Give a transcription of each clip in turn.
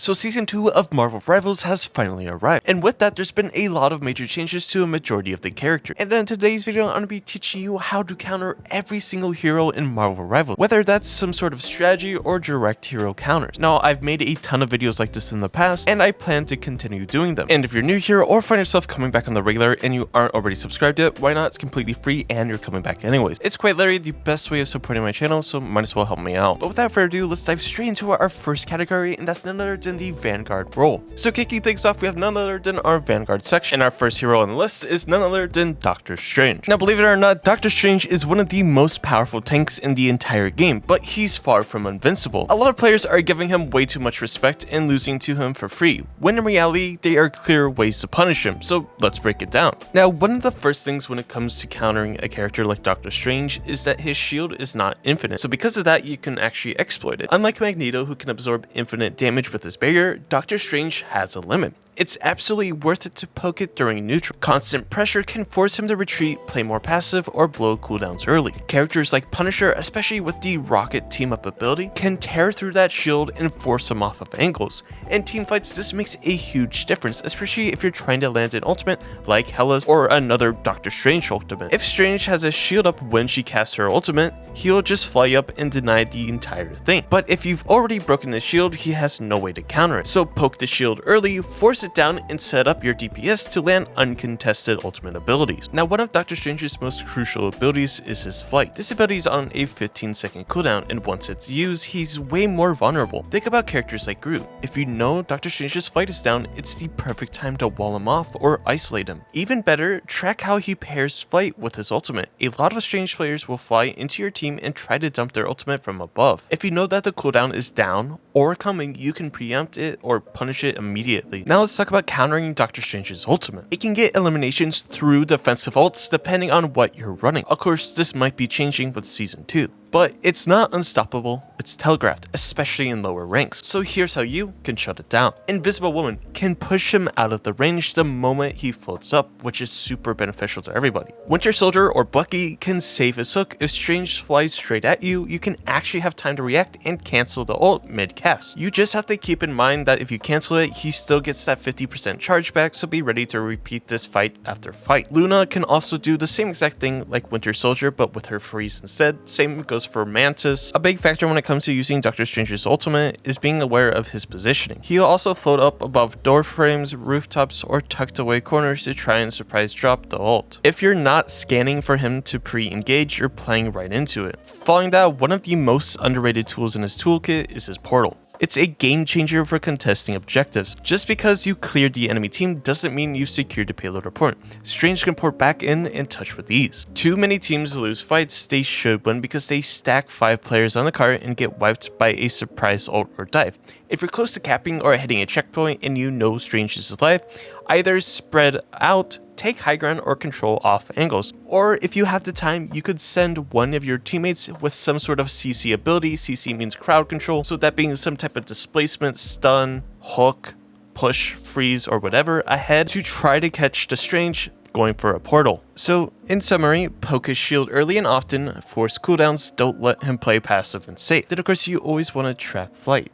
So Season 2 of Marvel Rivals has finally arrived, and with that there's been a lot of major changes to a majority of the characters. And in today's video I'm going to be teaching you how to counter every single hero in Marvel Rivals, whether that's some sort of strategy or direct hero counters. Now I've made a ton of videos like this in the past, and I plan to continue doing them. And if you're new here or find yourself coming back on the regular and you aren't already subscribed yet, why not? It's completely free and you're coming back anyways. It's quite literally the best way of supporting my channel, so might as well help me out. But without further ado, let's dive straight into our first category, and that's none other than the Vanguard role. So kicking things off, we have none other than our Vanguard section, and our first hero on the list is none other than Doctor Strange. Now believe it or not, Doctor Strange is one of the most powerful tanks in the entire game, but he's far from invincible. A lot of players are giving him way too much respect and losing to him for free, when in reality there are clear ways to punish him, so let's break it down. Now one of the first things when it comes to countering a character like Doctor Strange is that his shield is not infinite, so because of that you can actually exploit it. Unlike Magneto, who can absorb infinite damage with his barrier, Doctor Strange has a limit. It's absolutely worth it to poke it during neutral. Constant pressure can force him to retreat, play more passive, or blow cooldowns early. Characters like Punisher, especially with the Rocket team-up ability, can tear through that shield and force him off of angles. In teamfights, this makes a huge difference, especially if you're trying to land an ultimate like Hela's or another Doctor Strange ultimate. If Strange has a shield up when she casts her ultimate, he'll just fly up and deny the entire thing. But if you've already broken the shield, he has no way to counter it. So poke the shield early, force it down, and set up your DPS to land uncontested ultimate abilities. Now one of Doctor Strange's most crucial abilities is his flight. This ability is on a 15-second cooldown, and once it's used, he's way more vulnerable. Think about characters like Groot. If you know Doctor Strange's flight is down, it's the perfect time to wall him off or isolate him. Even better, track how he pairs flight with his ultimate. A lot of Strange players will fly into your team and try to dump their ultimate from above. If you know that the cooldown is down or coming, you can preempt it or punish it immediately. Now let's talk about countering Doctor Strange's ultimate. It can get eliminations through defensive ults depending on what you're running. Of course, this might be changing with Season 2. But it's not unstoppable, it's telegraphed, especially in lower ranks. So here's how you can shut it down. Invisible Woman can push him out of the range the moment he floats up, which is super beneficial to everybody. Winter Soldier or Bucky can save his hook. If Strange flies straight at you, you can actually have time to react and cancel the ult mid-cast. You just have to keep in mind that if you cancel it, he still gets that 50% charge back, so be ready to repeat this fight after fight. Luna can also do the same exact thing like Winter Soldier, but with her freeze instead. Same goes for Mantis. A big factor when it comes to using Doctor Strange's ultimate is being aware of his positioning. He'll also float up above door frames, rooftops, or tucked away corners to try and surprise drop the ult. If you're not scanning for him to pre-engage, you're playing right into it. Following that, one of the most underrated tools in his toolkit is his portal. It's a game changer for contesting objectives. Just because you cleared the enemy team doesn't mean you've secured the payload or port. Strange can port back in and touch with ease. Too many teams lose fights they should win because they stack 5 players on the cart and get wiped by a surprise ult or dive. If you're close to capping or hitting a checkpoint and you know Strange is alive, either spread out, take high ground, or control off angles. Or if you have the time, you could send one of your teammates with some sort of CC ability. CC means crowd control, so that being some type of displacement, stun, hook, push, freeze, or whatever ahead to try to catch the Strange going for a portal. So in summary, poke his shield early and often, force cooldowns, don't let him play passive and safe. Then of course you always want to track flight.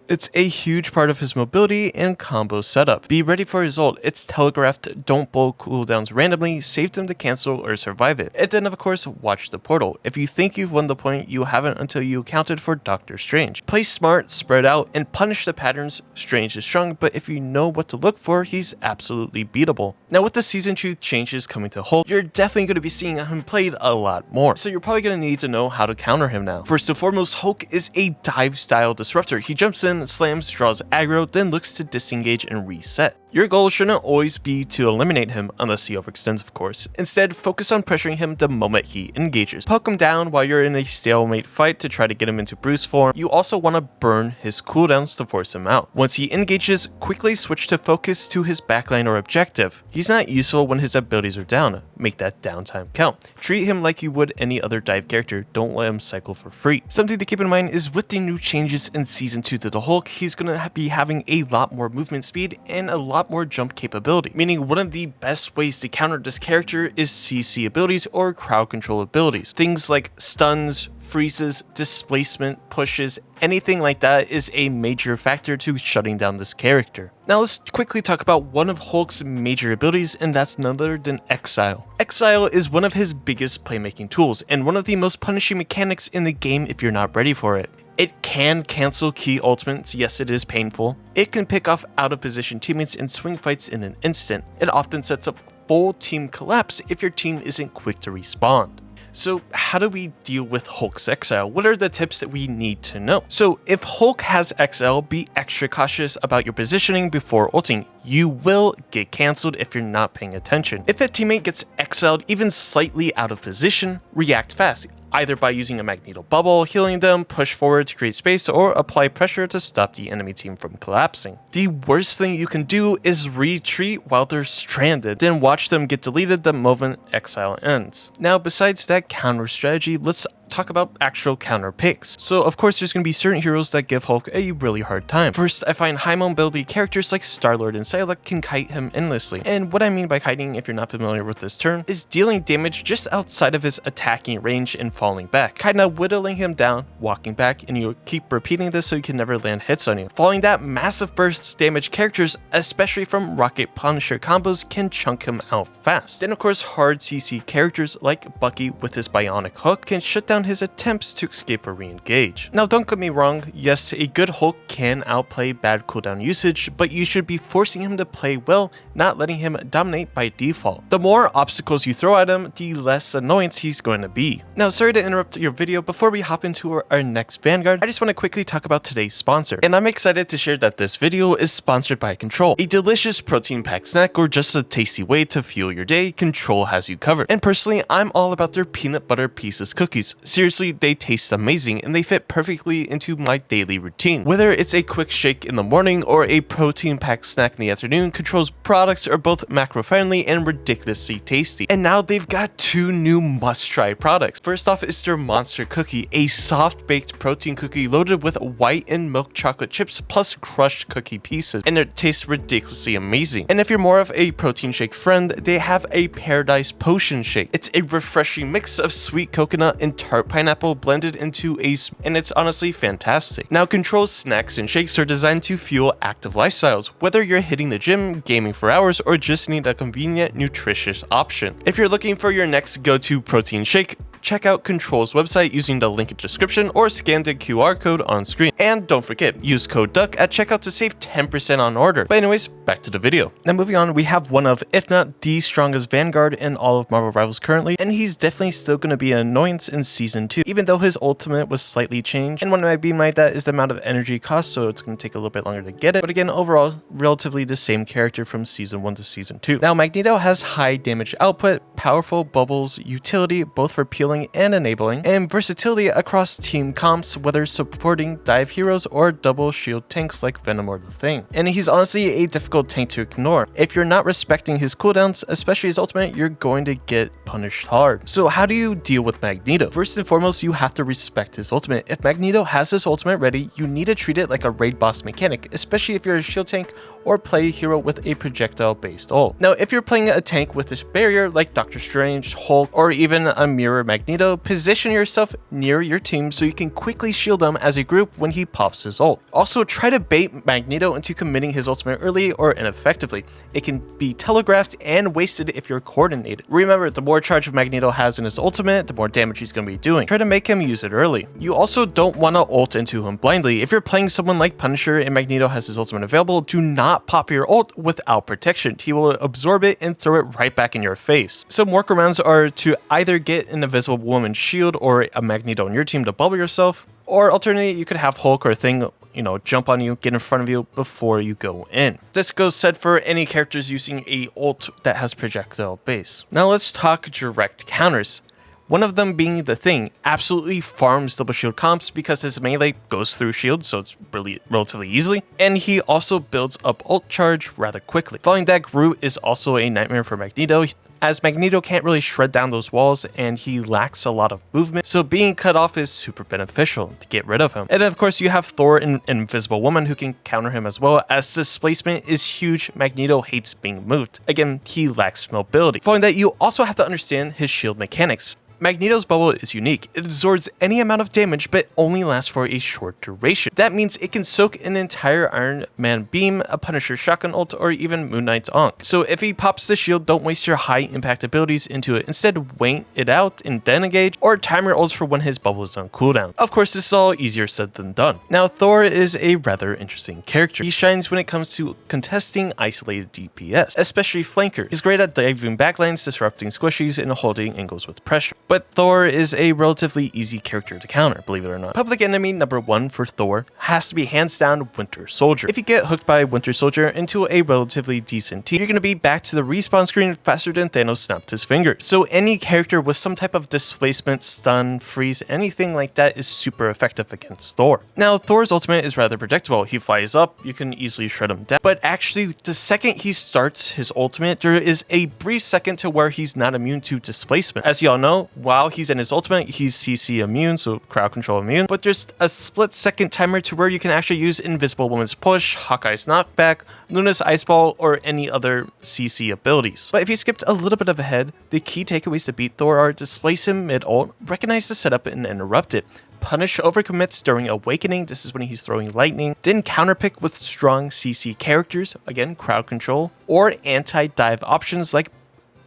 It's a huge part of his mobility and combo setup. Be ready for his ult. It's telegraphed, don't blow cooldowns randomly, save them to cancel or survive it. And then of course, watch the portal. If you think you've won the point, you haven't until you accounted for Doctor Strange. Play smart, spread out, and punish the patterns. Strange is strong, but if you know what to look for, he's absolutely beatable. Now with the Season 2 changes coming to Hulk, you're definitely going to be seeing him played a lot more. So you're probably going to need to know how to counter him now. First and foremost, Hulk is a dive style disruptor. He jumps in, slams, draws aggro, then looks to disengage and reset. Your goal shouldn't always be to eliminate him, unless he overextends of course. Instead, focus on pressuring him the moment he engages. Poke him down while you're in a stalemate fight to try to get him into Bruce form. You also want to burn his cooldowns to force him out. Once he engages, quickly switch to focus to his backline or objective. He's not useful when his abilities are down. Make that downtime count. Treat him like you would any other dive character. Don't let him cycle for free. Something to keep in mind is with the new changes in Season 2 to the Hulk, he's going to be having a lot more movement speed and a lot more jump capability, meaning one of the best ways to counter this character is CC abilities or crowd control abilities. Things like stuns, freezes, displacement, pushes, anything like that is a major factor to shutting down this character. Now let's quickly talk about one of Hulk's major abilities, and that's none other than Exile. Exile is one of his biggest playmaking tools, and one of the most punishing mechanics in the game if you're not ready for it. It can cancel key ultimates, yes it is painful. It can pick off out of position teammates and swing fights in an instant. It often sets up full team collapse if your team isn't quick to respond. So how do we deal with Hulk's Exile? What are the tips that we need to know? So if Hulk has Exile, be extra cautious about your positioning before ulting. You will get cancelled if you're not paying attention. If a teammate gets exiled even slightly out of position, react fast. Either by using a Magneto bubble, healing them, push forward to create space, or apply pressure to stop the enemy team from collapsing. The worst thing you can do is retreat while they're stranded, then watch them get deleted the moment Exile ends. Now besides that counter strategy, let's talk about actual counter picks. So of course there's going to be certain heroes that give Hulk a really hard time. First, I find high mobility characters like Starlord and Psylocke can kite him endlessly. And what I mean by kiting, if you're not familiar with this term, is dealing damage just outside of his attacking range and falling back. Kinda whittling him down, walking back, and you keep repeating this so he can never land hits on you. Following that, massive burst damage characters, especially from Rocket Punisher combos, can chunk him out fast. Then of course hard CC characters like Bucky with his bionic hook can shut down his attempts to escape or re-engage. Now don't get me wrong, yes, a good Hulk can outplay bad cooldown usage, but you should be forcing him to play well, not letting him dominate by default. The more obstacles you throw at him, the less annoyance he's going to be. Now sorry to interrupt your video, before we hop into our next Vanguard, I just want to quickly talk about today's sponsor. And I'm excited to share that this video is sponsored by Control, a delicious protein packed snack or just a tasty way to fuel your day. Control has you covered. And personally, I'm all about their peanut butter pieces cookies. Seriously, they taste amazing and they fit perfectly into my daily routine. Whether it's a quick shake in the morning or a protein packed snack in the afternoon, Control's products are both macro friendly and ridiculously tasty. And now they've got two new must try products. First off is their Monster Cookie, a soft baked protein cookie loaded with white and milk chocolate chips plus crushed cookie pieces, and it tastes ridiculously amazing. And if you're more of a protein shake friend, they have a Paradise Potion Shake. It's a refreshing mix of sweet coconut and tart pineapple blended into and it's honestly fantastic. Now Control's snacks and shakes are designed to fuel active lifestyles, whether you're hitting the gym, gaming for hours, or just need a convenient, nutritious option. If you're looking for your next go-to protein shake, check out Control's website using the link in the description or scan the QR code on screen. And don't forget, use code DUCK at checkout to save 10% on order. But anyways, back to the video. Now moving on, we have one of, if not the strongest Vanguard in all of Marvel Rivals currently, and he's definitely still going to be an annoyance in Season 2, even though his ultimate was slightly changed. And what I mean by that is the amount of energy cost, so it's going to take a little bit longer to get it. But again, overall, relatively the same character from Season 1 to Season 2. Now Magneto has high damage output, powerful bubbles, utility, both for peeling and enabling, and versatility across team comps, whether supporting dive heroes or double shield tanks like Venom or the Thing. And he's honestly a difficult tank to ignore. If you're not respecting his cooldowns, especially his ultimate, you're going to get punished hard. So how do you deal with Magneto? First and foremost, you have to respect his ultimate. If Magneto has his ultimate ready, you need to treat it like a raid boss mechanic, especially if you're a shield tank or play a hero with a projectile based ult. Now if you're playing a tank with this barrier like Doctor Strange, Hulk, or even a mirror Magneto, position yourself near your team so you can quickly shield them as a group when he pops his ult. Also, try to bait Magneto into committing his ultimate early or ineffectively. It can be telegraphed and wasted if you're coordinated. Remember, the more charge Magneto has in his ultimate, the more damage he's going to be doing. Try to make him use it early. You also don't want to ult into him blindly. If you're playing someone like Punisher and Magneto has his ultimate available, do not pop your ult without protection. He will absorb it and throw it right back in your face. Some workarounds are to either get an invisible woman's shield or a Magneto on your team to bubble yourself, or alternately you could have Hulk or Thing, jump on you, get in front of you before you go in. This goes said for any characters using a ult that has projectile base. Now let's talk direct counters. One of them being the Thing, absolutely farms double shield comps because his melee goes through shield, so it's really relatively easily, and he also builds up ult charge rather quickly. Following that, Groot is also a nightmare for Magneto, as Magneto can't really shred down those walls and he lacks a lot of movement, so being cut off is super beneficial to get rid of him. And then of course you have Thor and Invisible Woman who can counter him as well, as displacement is huge. Magneto hates being moved. Again, he lacks mobility. Following that, you also have to understand his shield mechanics. Magneto's bubble is unique. It absorbs any amount of damage but only lasts for a short duration. That means it can soak an entire Iron Man beam, a Punisher shotgun ult, or even Moon Knight's Ankh. So if he pops the shield, don't waste your high impact abilities into it. Instead, wait it out and then engage, or time your ults for when his bubble is on cooldown. Of course, this is all easier said than done. Now, Thor is a rather interesting character. He shines when it comes to contesting isolated DPS, especially flanker. He's great at diving backlines, disrupting squishies, and holding angles with pressure. But Thor is a relatively easy character to counter, believe it or not. Public enemy number 1 for Thor has to be hands down Winter Soldier. If you get hooked by Winter Soldier into a relatively decent team, you're going to be back to the respawn screen faster than Thanos snapped his fingers. So any character with some type of displacement, stun, freeze, anything like that is super effective against Thor. Now, Thor's ultimate is rather predictable. He flies up, you can easily shred him down. But actually, the second he starts his ultimate, there is a brief second to where he's not immune to displacement. As y'all know, while he's in his ultimate, he's CC immune, so crowd control immune. But there's a split second timer to where you can actually use Invisible Woman's Push, Hawkeye's Knockback, Luna's Ice Ball, or any other CC abilities. But if you skipped a little bit of ahead, the key takeaways to beat Thor are displace him mid-ult, recognize the setup and interrupt it, punish overcommits during Awakening, this is when he's throwing lightning, then counterpick with strong CC characters, again crowd control, or anti-dive options like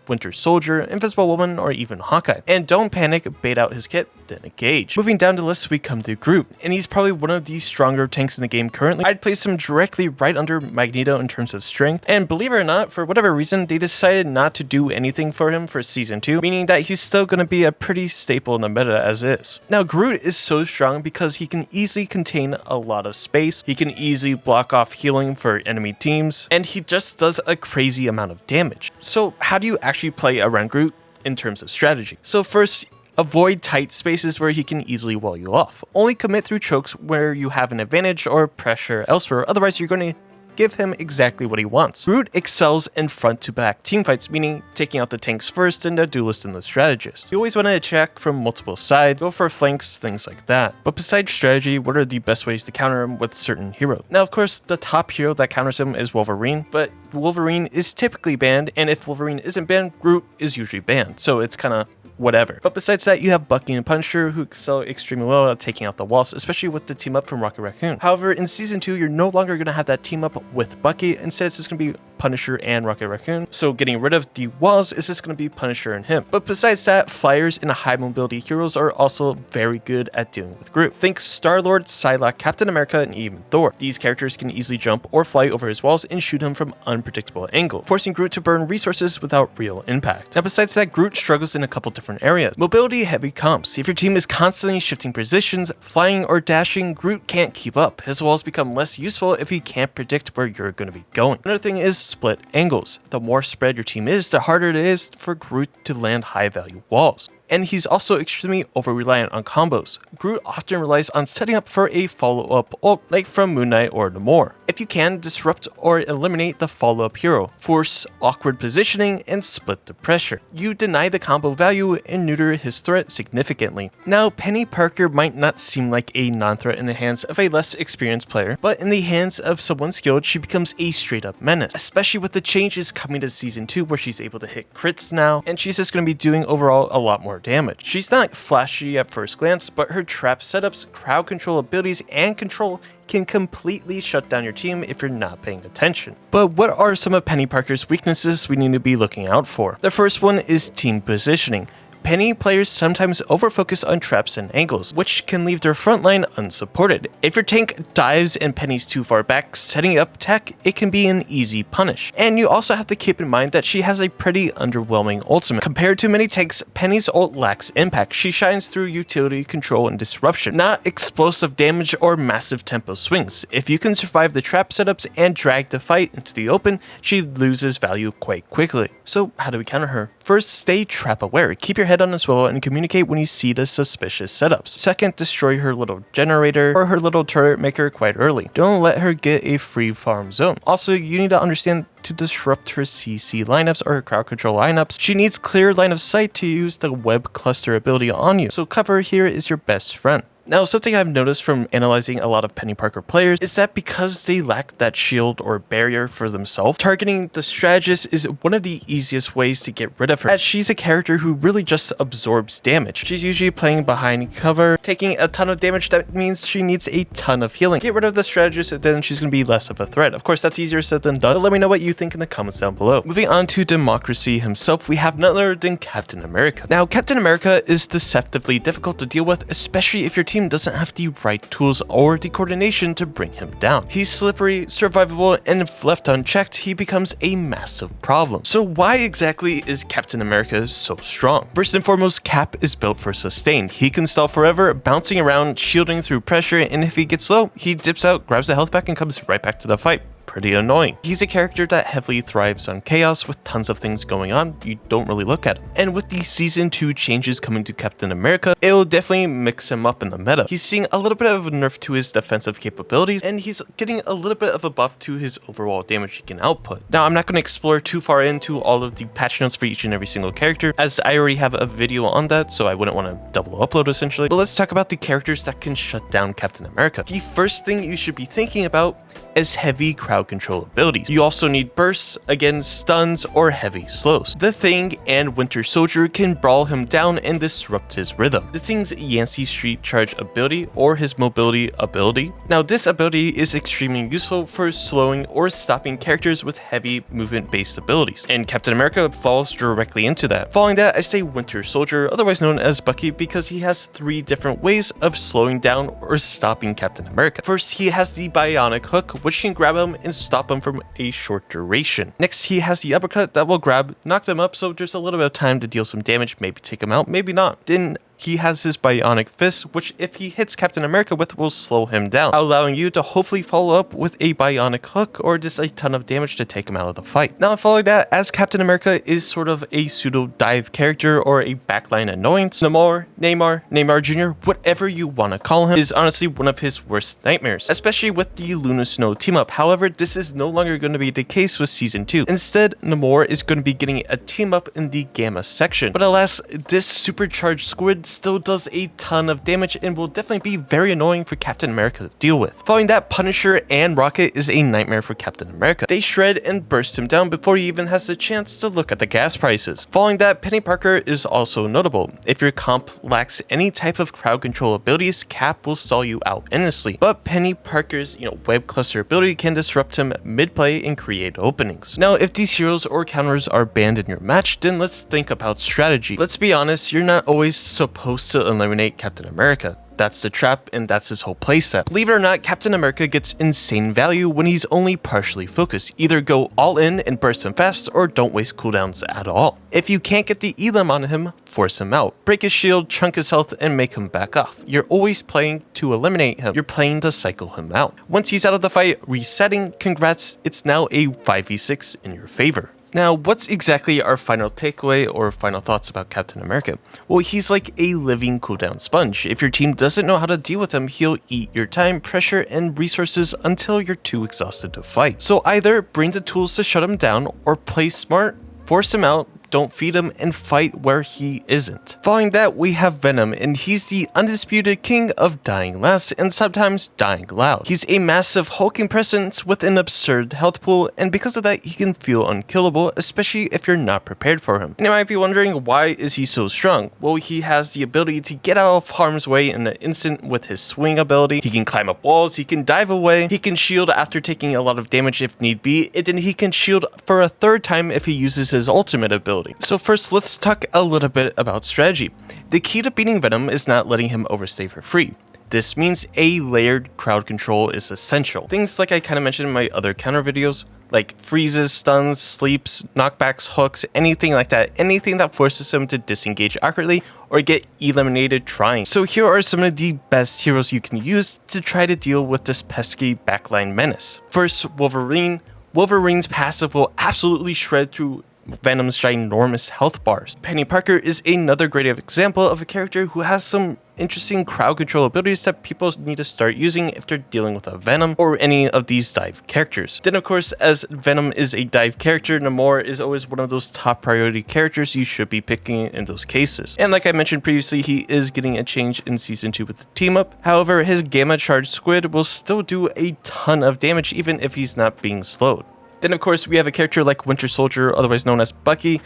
Winter Soldier, Invisible Woman, or even Hawkeye. And don't panic, bait out his kit, then engage. Moving down the list, we come to Groot, and he's probably one of the stronger tanks in the game currently. I'd place him directly right under Magneto in terms of strength, and believe it or not, for whatever reason, they decided not to do anything for him for Season 2, meaning that he's still going to be a pretty staple in the meta as is. Now, Groot is so strong because he can easily contain a lot of space, he can easily block off healing for enemy teams, and he just does a crazy amount of damage. So how do you actually play around Groot in terms of strategy? So first, avoid tight spaces where he can easily wall you off. Only commit through chokes where you have an advantage or pressure elsewhere, otherwise you're going to give him exactly what he wants. Groot excels in front-to-back teamfights, meaning taking out the tanks first and the duelist and the strategist. You always want to attack from multiple sides, go for flanks, things like that. But besides strategy, what are the best ways to counter him with certain heroes? Now, of course, the top hero that counters him is Wolverine, but Wolverine is typically banned, and if Wolverine isn't banned, Groot is usually banned, so it's kind of whatever. But besides that, you have Bucky and Punisher who excel extremely well at taking out the walls, especially with the team up from Rocket Raccoon. However, in Season 2, you're no longer going to have that team up with Bucky. Instead, it's just going to be Punisher and Rocket Raccoon. So getting rid of the walls is just going to be Punisher and him. But besides that, flyers and high mobility heroes are also very good at dealing with Groot. Think Starlord, Psylocke, Captain America, and even Thor. These characters can easily jump or fly over his walls and shoot him from unpredictable angles, forcing Groot to burn resources without real impact. Now, besides that, Groot struggles in a couple different areas. Mobility heavy comps. If your team is constantly shifting positions, flying or dashing, Groot can't keep up. His walls become less useful if he can't predict where you're going to be going. Another thing is split angles. The more spread your team is, the harder it is for Groot to land high value walls. And he's also extremely over-reliant on combos. Groot often relies on setting up for a follow-up ult, like from Moon Knight or Namor. If you can, disrupt or eliminate the follow-up hero, force awkward positioning, and split the pressure. You deny the combo value and neuter his threat significantly. Now, Peni Parker might not seem like a non-threat in the hands of a less experienced player, but in the hands of someone skilled, she becomes a straight-up menace, especially with the changes coming to Season 2 where she's able to hit crits now, and she's just going to be doing overall a lot more damage. She's not flashy at first glance, but her trap setups, crowd control abilities, and control can completely shut down your team if you're not paying attention. But what are some of Peni Parker's weaknesses we need to be looking out for? The first one is team positioning. Peni players sometimes overfocus on traps and angles, which can leave their front line unsupported. If your tank dives and Peni's too far back setting up tech, it can be an easy punish. And you also have to keep in mind that she has a pretty underwhelming ultimate. Compared to many tanks, Peni's ult lacks impact. She shines through utility control and disruption, not explosive damage or massive tempo swings. If you can survive the trap setups and drag the fight into the open, she loses value quite quickly. So how do we counter her? First, stay trap aware. Keep your head on a swivel and communicate when you see the suspicious setups. Second, destroy her little generator or her little turret maker quite early. Don't let her get a free farm zone. Also, you need to understand to disrupt her CC lineups or her crowd control lineups. She needs clear line of sight to use the web cluster ability on you, so cover here is your best friend. Now, something I've noticed from analyzing a lot of Peni Parker players is that because they lack that shield or barrier for themselves, targeting the strategist is one of the easiest ways to get rid of her, as she's a character who really just absorbs damage. She's usually playing behind cover, taking a ton of damage. That means she needs a ton of healing. Get rid of the strategist, and then she's going to be less of a threat. Of course, that's easier said than done, but let me know what you think in the comments down below. Moving on to Democracy himself, we have none other than Captain America. Now, Captain America is deceptively difficult to deal with, especially if your team doesn't have the right tools or the coordination to bring him down. He's slippery, survivable, and if left unchecked, he becomes a massive problem. So why exactly is Captain America so strong? First and foremost, Cap is built for sustain. He can stall forever, bouncing around, shielding through pressure, and if he gets low, he dips out, grabs the health back, and comes right back to the fight. Pretty annoying. He's a character that heavily thrives on chaos with tons of things going on. You don't really look at him. And with the season 2 changes coming to Captain America, it'll definitely mix him up in the meta. He's seeing a little bit of a nerf to his defensive capabilities, and he's getting a little bit of a buff to his overall damage he can output. Now, I'm not going to explore too far into all of the patch notes for each and every single character, as I already have a video on that, so I wouldn't want to double upload essentially. But let's talk about the characters that can shut down Captain America. The first thing you should be thinking about is heavy crowd control abilities. You also need bursts, again stuns, or heavy slows. The Thing and Winter Soldier can brawl him down and disrupt his rhythm. The Thing's Yancey Street Charge ability or his mobility ability. Now this ability is extremely useful for slowing or stopping characters with heavy movement based abilities, and Captain America falls directly into that. Following that, I say Winter Soldier, otherwise known as Bucky, because he has 3 different ways of slowing down or stopping Captain America. First, he has the Bionic Hook, which can grab him and stop him from a short duration. Next, he has the Uppercut that will grab, knock them up, so there's a little bit of time to deal some damage, maybe take him out, maybe not. Then he has his Bionic Fist, which if he hits Captain America with, will slow him down, allowing you to hopefully follow up with a Bionic Hook or just a ton of damage to take him out of the fight. Now, following that, as Captain America is sort of a pseudo dive character or a backline annoyance, Namor Jr., whatever you want to call him, is honestly one of his worst nightmares, especially with the Luna Snow team up. However, this is no longer going to be the case with season 2. Instead, Namor is going to be getting a team up in the Gamma section. But alas, this supercharged squid still does a ton of damage and will definitely be very annoying for Captain America to deal with. Following that, Punisher and Rocket is a nightmare for Captain America. They shred and burst him down before he even has a chance to look at the gas prices. Following that, Peni Parker is also notable. If your comp lacks any type of crowd control abilities, Cap will stall you out endlessly. But Peni Parker's web cluster ability can disrupt him mid-play and create openings. Now, if these heroes or counters are banned in your match, then let's think about strategy. Let's be honest, you're not always supposed to eliminate Captain America. That's the trap, and that's his whole playset. Believe it or not, Captain America gets insane value when he's only partially focused. Either go all in and burst him fast, or don't waste cooldowns at all. If you can't get the elim on him, force him out. Break his shield, chunk his health, and make him back off. You're always playing to eliminate him. You're playing to cycle him out. Once he's out of the fight, resetting, congrats, it's now a 5v6 in your favor. Now, what's exactly our final takeaway or final thoughts about Captain America? Well, he's like a living cooldown sponge. If your team doesn't know how to deal with him, he'll eat your time, pressure, and resources until you're too exhausted to fight. So either bring the tools to shut him down, or play smart, force him out, don't feed him, and fight where he isn't. Following that, we have Venom, and he's the undisputed king of dying last and sometimes dying loud. He's a massive hulking presence with an absurd health pool, and because of that, he can feel unkillable, especially if you're not prepared for him. And you might be wondering, why is he so strong? Well, he has the ability to get out of harm's way in an instant with his swing ability. He can climb up walls, he can dive away, he can shield after taking a lot of damage if need be, and then he can shield for a third time if he uses his ultimate ability. So first, let's talk a little bit about strategy. The key to beating Venom is not letting him overstay for free. This means a layered crowd control is essential. Things like I kind of mentioned in my other counter videos, like freezes, stuns, sleeps, knockbacks, hooks, anything like that. Anything that forces him to disengage accurately or get eliminated trying. So here are some of the best heroes you can use to try to deal with this pesky backline menace. First, Wolverine. Wolverine's passive will absolutely shred through Venom's ginormous health bars. Peni Parker is another great example of a character who has some interesting crowd control abilities that people need to start using if they're dealing with a Venom or any of these dive characters. Then of course, as Venom is a dive character, Namor is always one of those top priority characters you should be picking in those cases. And like I mentioned previously, he is getting a change in season 2 with the team up. However, his gamma charged squid will still do a ton of damage even if he's not being slowed. Then of course we have a character like Winter Soldier, otherwise known as Bucky.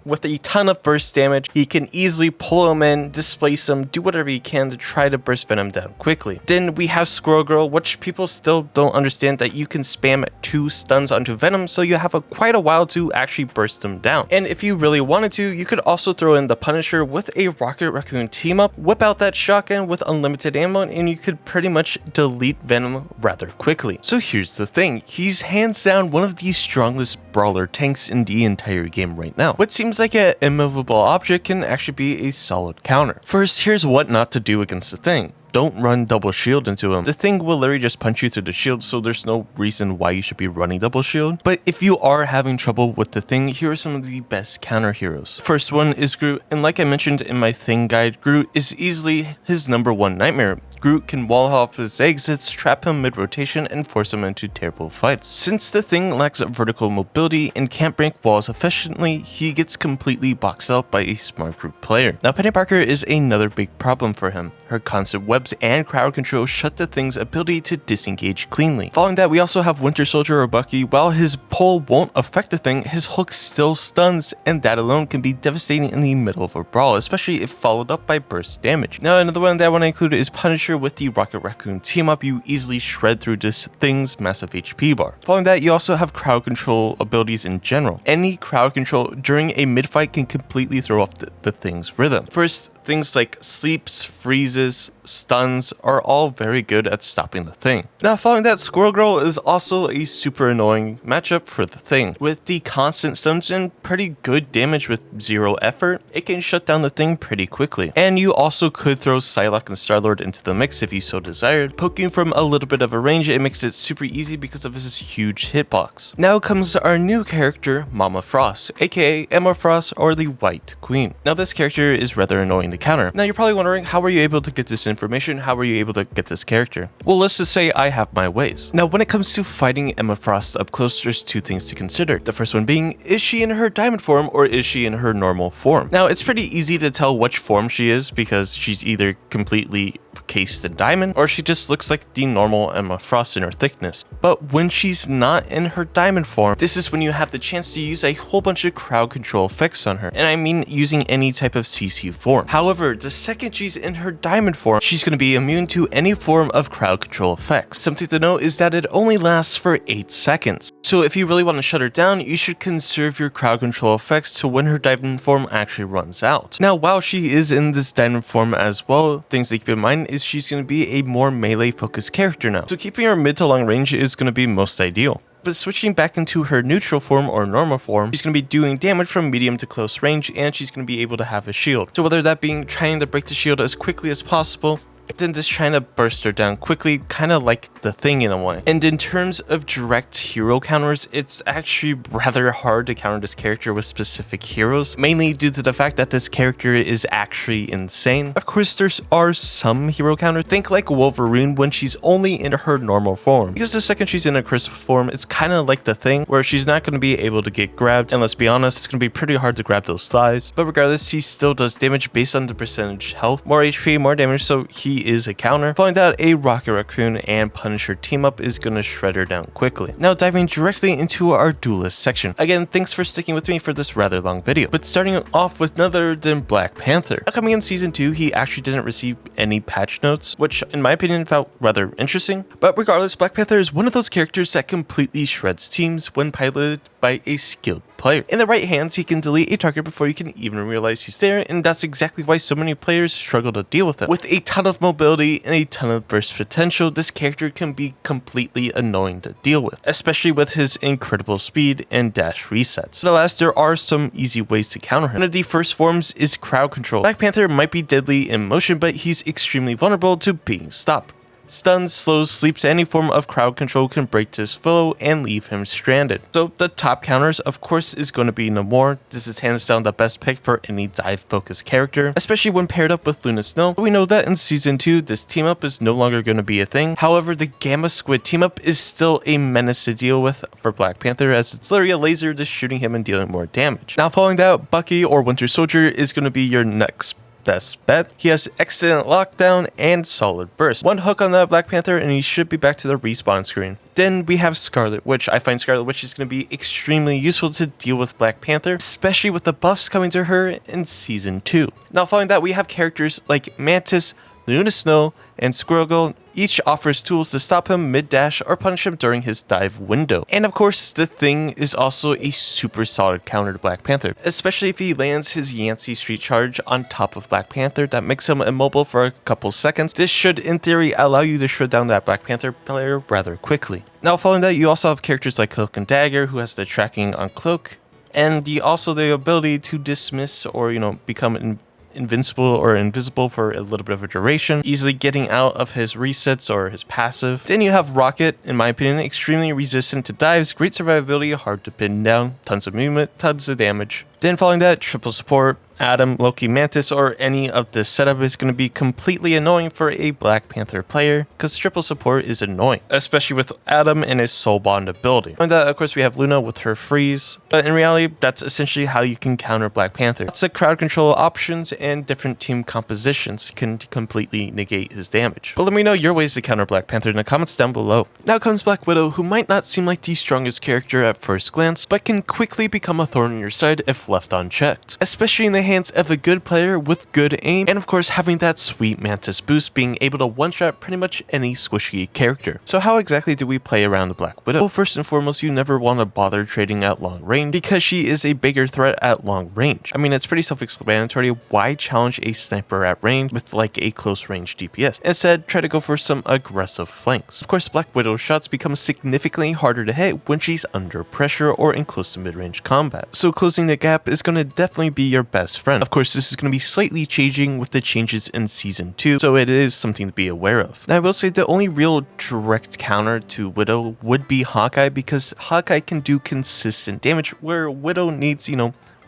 With a ton of burst damage, he can easily pull him in, displace him, do whatever he can to try to burst Venom down quickly. Then we have Squirrel Girl, which people still don't understand that you can spam 2 stuns onto Venom, so you have quite a while to actually burst him down. And if you really wanted to, you could also throw in the Punisher with a Rocket Raccoon team up, whip out that shotgun with unlimited ammo, and you could pretty much delete Venom rather quickly. So here's the thing, he's hands down one of the strongest brawler tanks in the entire game right now. What seems like an immovable object can actually be a solid counter. First, here's what not to do against the Thing. Don't run double shield into him. The Thing will literally just punch you through the shield, so there's no reason why you should be running double shield. But if you are having trouble with the Thing, here are some of the best counter heroes. First one is Groot, and like I mentioned in my Thing guide, Groot is easily his #1 nightmare. Groot can wall off his exits, trap him mid-rotation, and force him into terrible fights. Since the Thing lacks vertical mobility and can't break walls efficiently, he gets completely boxed out by a smart Groot player. Now Peni Parker is another big problem for him. Her constant webs and crowd control shut the Thing's ability to disengage cleanly. Following that, we also have Winter Soldier or Bucky. While his pull won't affect the Thing, his hook still stuns, and that alone can be devastating in the middle of a brawl, especially if followed up by burst damage. Now another one that I want to include is Punisher. With the Rocket Raccoon team up, you easily shred through this Thing's massive HP bar. Following that, you also have crowd control abilities in general. Any crowd control during a mid-fight can completely throw off the Thing's rhythm. First, things like sleeps, freezes, stuns are all very good at stopping the Thing. Now following that, Squirrel Girl is also a super annoying matchup for the Thing. With the constant stuns and pretty good damage with 0 effort, it can shut down the Thing pretty quickly. And you also could throw Psylocke and Starlord into the mix if you so desired. Poking from a little bit of a range, it makes it super easy because of his huge hitbox. Now comes our new character, Mama Frost, aka Emma Frost or the White Queen. Now this character is rather annoying to counter. Now you're probably wondering, how were you able to get this information? How were you able to get this character? Well, let's just say I have my ways. Now when it comes to fighting Emma Frost up close, there's 2 things to consider. The first one being, is she in her diamond form or is she in her normal form? Now it's pretty easy to tell which form she is because she's either completely cased in diamond or she just looks like the normal Emma Frost in her thickness. But when she's not in her diamond form, this is when you have the chance to use a whole bunch of crowd control effects on her, and I mean using any type of CC form. However, the second she's in her diamond form, she's going to be immune to any form of crowd control effects. Something to note is that it only lasts for 8 seconds. So if you really want to shut her down, you should conserve your crowd control effects to when her diamond form actually runs out. Now while she is in this diamond form as well, things to keep in mind is she's going to be a more melee focused character now. So keeping her mid to long range is going to be most ideal. But switching back into her neutral form or normal form, she's going to be doing damage from medium to close range, and she's going to be able to have a shield. So whether that being trying to break the shield as quickly as possible, then just trying to burst her down quickly, kind of like the Thing in a way. And in terms of direct hero counters, it's actually rather hard to counter this character with specific heroes, mainly due to the fact that this character is actually insane. Of course, there are some hero counters. Think like Wolverine when she's only in her normal form, because the second she's in a crisp form, it's kind of like the Thing where she's not going to be able to get grabbed, and let's be honest, it's going to be pretty hard to grab those thighs. But regardless, he still does damage based on the percentage health, more HP, more damage, so he is a counter. Following that, a Rocket Raccoon and Punisher team up is going to shred her down quickly. Now diving directly into our Duelist section. Again, thanks for sticking with me for this rather long video, but starting off with none other than Black Panther. Now coming in season 2, he actually didn't receive any patch notes, which in my opinion felt rather interesting. But regardless, Black Panther is one of those characters that completely shreds teams when piloted by a skilled player. In the right hands, he can delete a target before you can even realize he's there, and that's exactly why so many players struggle to deal with him. With a ton of mobility and a ton of burst potential, this character can be completely annoying to deal with, especially with his incredible speed and dash resets. Nonetheless, there are some easy ways to counter him. One of the first forms is crowd control. Black Panther might be deadly in motion, but he's extremely vulnerable to being stopped. stuns, slows, sleeps, any form of crowd control can break his flow and leave him stranded. So the top counters, of course, is going to be Namor. This is hands down the best pick for any dive focused character, especially when paired up with Luna Snow. We know that in season 2, this team up is no longer going to be a thing. However, the Gamma Squid team up is still a menace to deal with for Black Panther, as it's literally a laser just shooting him and dealing more damage. Now following that, Bucky or Winter Soldier is going to be your next best bet. He has excellent lockdown and solid burst. One hook on that Black Panther and he should be back to the respawn screen. Then we have Scarlet Witch. I find Scarlet Witch is going to be extremely useful to deal with Black Panther, especially with the buffs coming to her in season 2. Now following that, we have characters like Mantis, Luna Snow, and Squirrel Girl. Each offers tools to stop him mid-dash or punish him during his dive window. And of course, the Thing is also a super solid counter to Black Panther, especially if he lands his Yancey Street Charge on top of Black Panther that makes him immobile for a couple seconds. This should, in theory, allow you to shred down that Black Panther player rather quickly. Now following that, you also have characters like Cloak and Dagger, who has the tracking on Cloak, and also the ability to dismiss or, become invincible or invisible for a little bit of a duration, easily getting out of his resets or his passive. Then you have Rocket, in my opinion, extremely resistant to dives, great survivability, hard to pin down, tons of movement, tons of damage. Then following that, triple support, Adam, Loki, Mantis, or any of this setup is going to be completely annoying for a Black Panther player, because triple support is annoying, especially with Adam and his soul bond ability. And that, of course, we have Luna with her freeze, but in reality, that's essentially how you can counter Black Panther. Lots of crowd control options and different team compositions can completely negate his damage. But let me know your ways to counter Black Panther in the comments down below. Now comes Black Widow, who might not seem like the strongest character at first glance, but can quickly become a thorn in your side if left unchecked, especially in the hands of a good player with good aim, and of course having that sweet Mantis boost, being able to one-shot pretty much any squishy character. So how exactly do we play around the Black Widow? Well, first and foremost, you never want to bother trading at long range, because she is a bigger threat at long range. I mean, it's pretty self-explanatory. Why challenge a sniper at range with like a close range DPS? Instead, try to go for some aggressive flanks. Of course, Black Widow shots become significantly harder to hit when she's under pressure or in close to mid-range combat. So closing the gap is going to definitely be your best friend. Of course, this is going to be slightly changing with the changes in season 2, so it is something to be aware of. Now, I will say the only real direct counter to Widow would be Hawkeye, because Hawkeye can do consistent damage where Widow needs,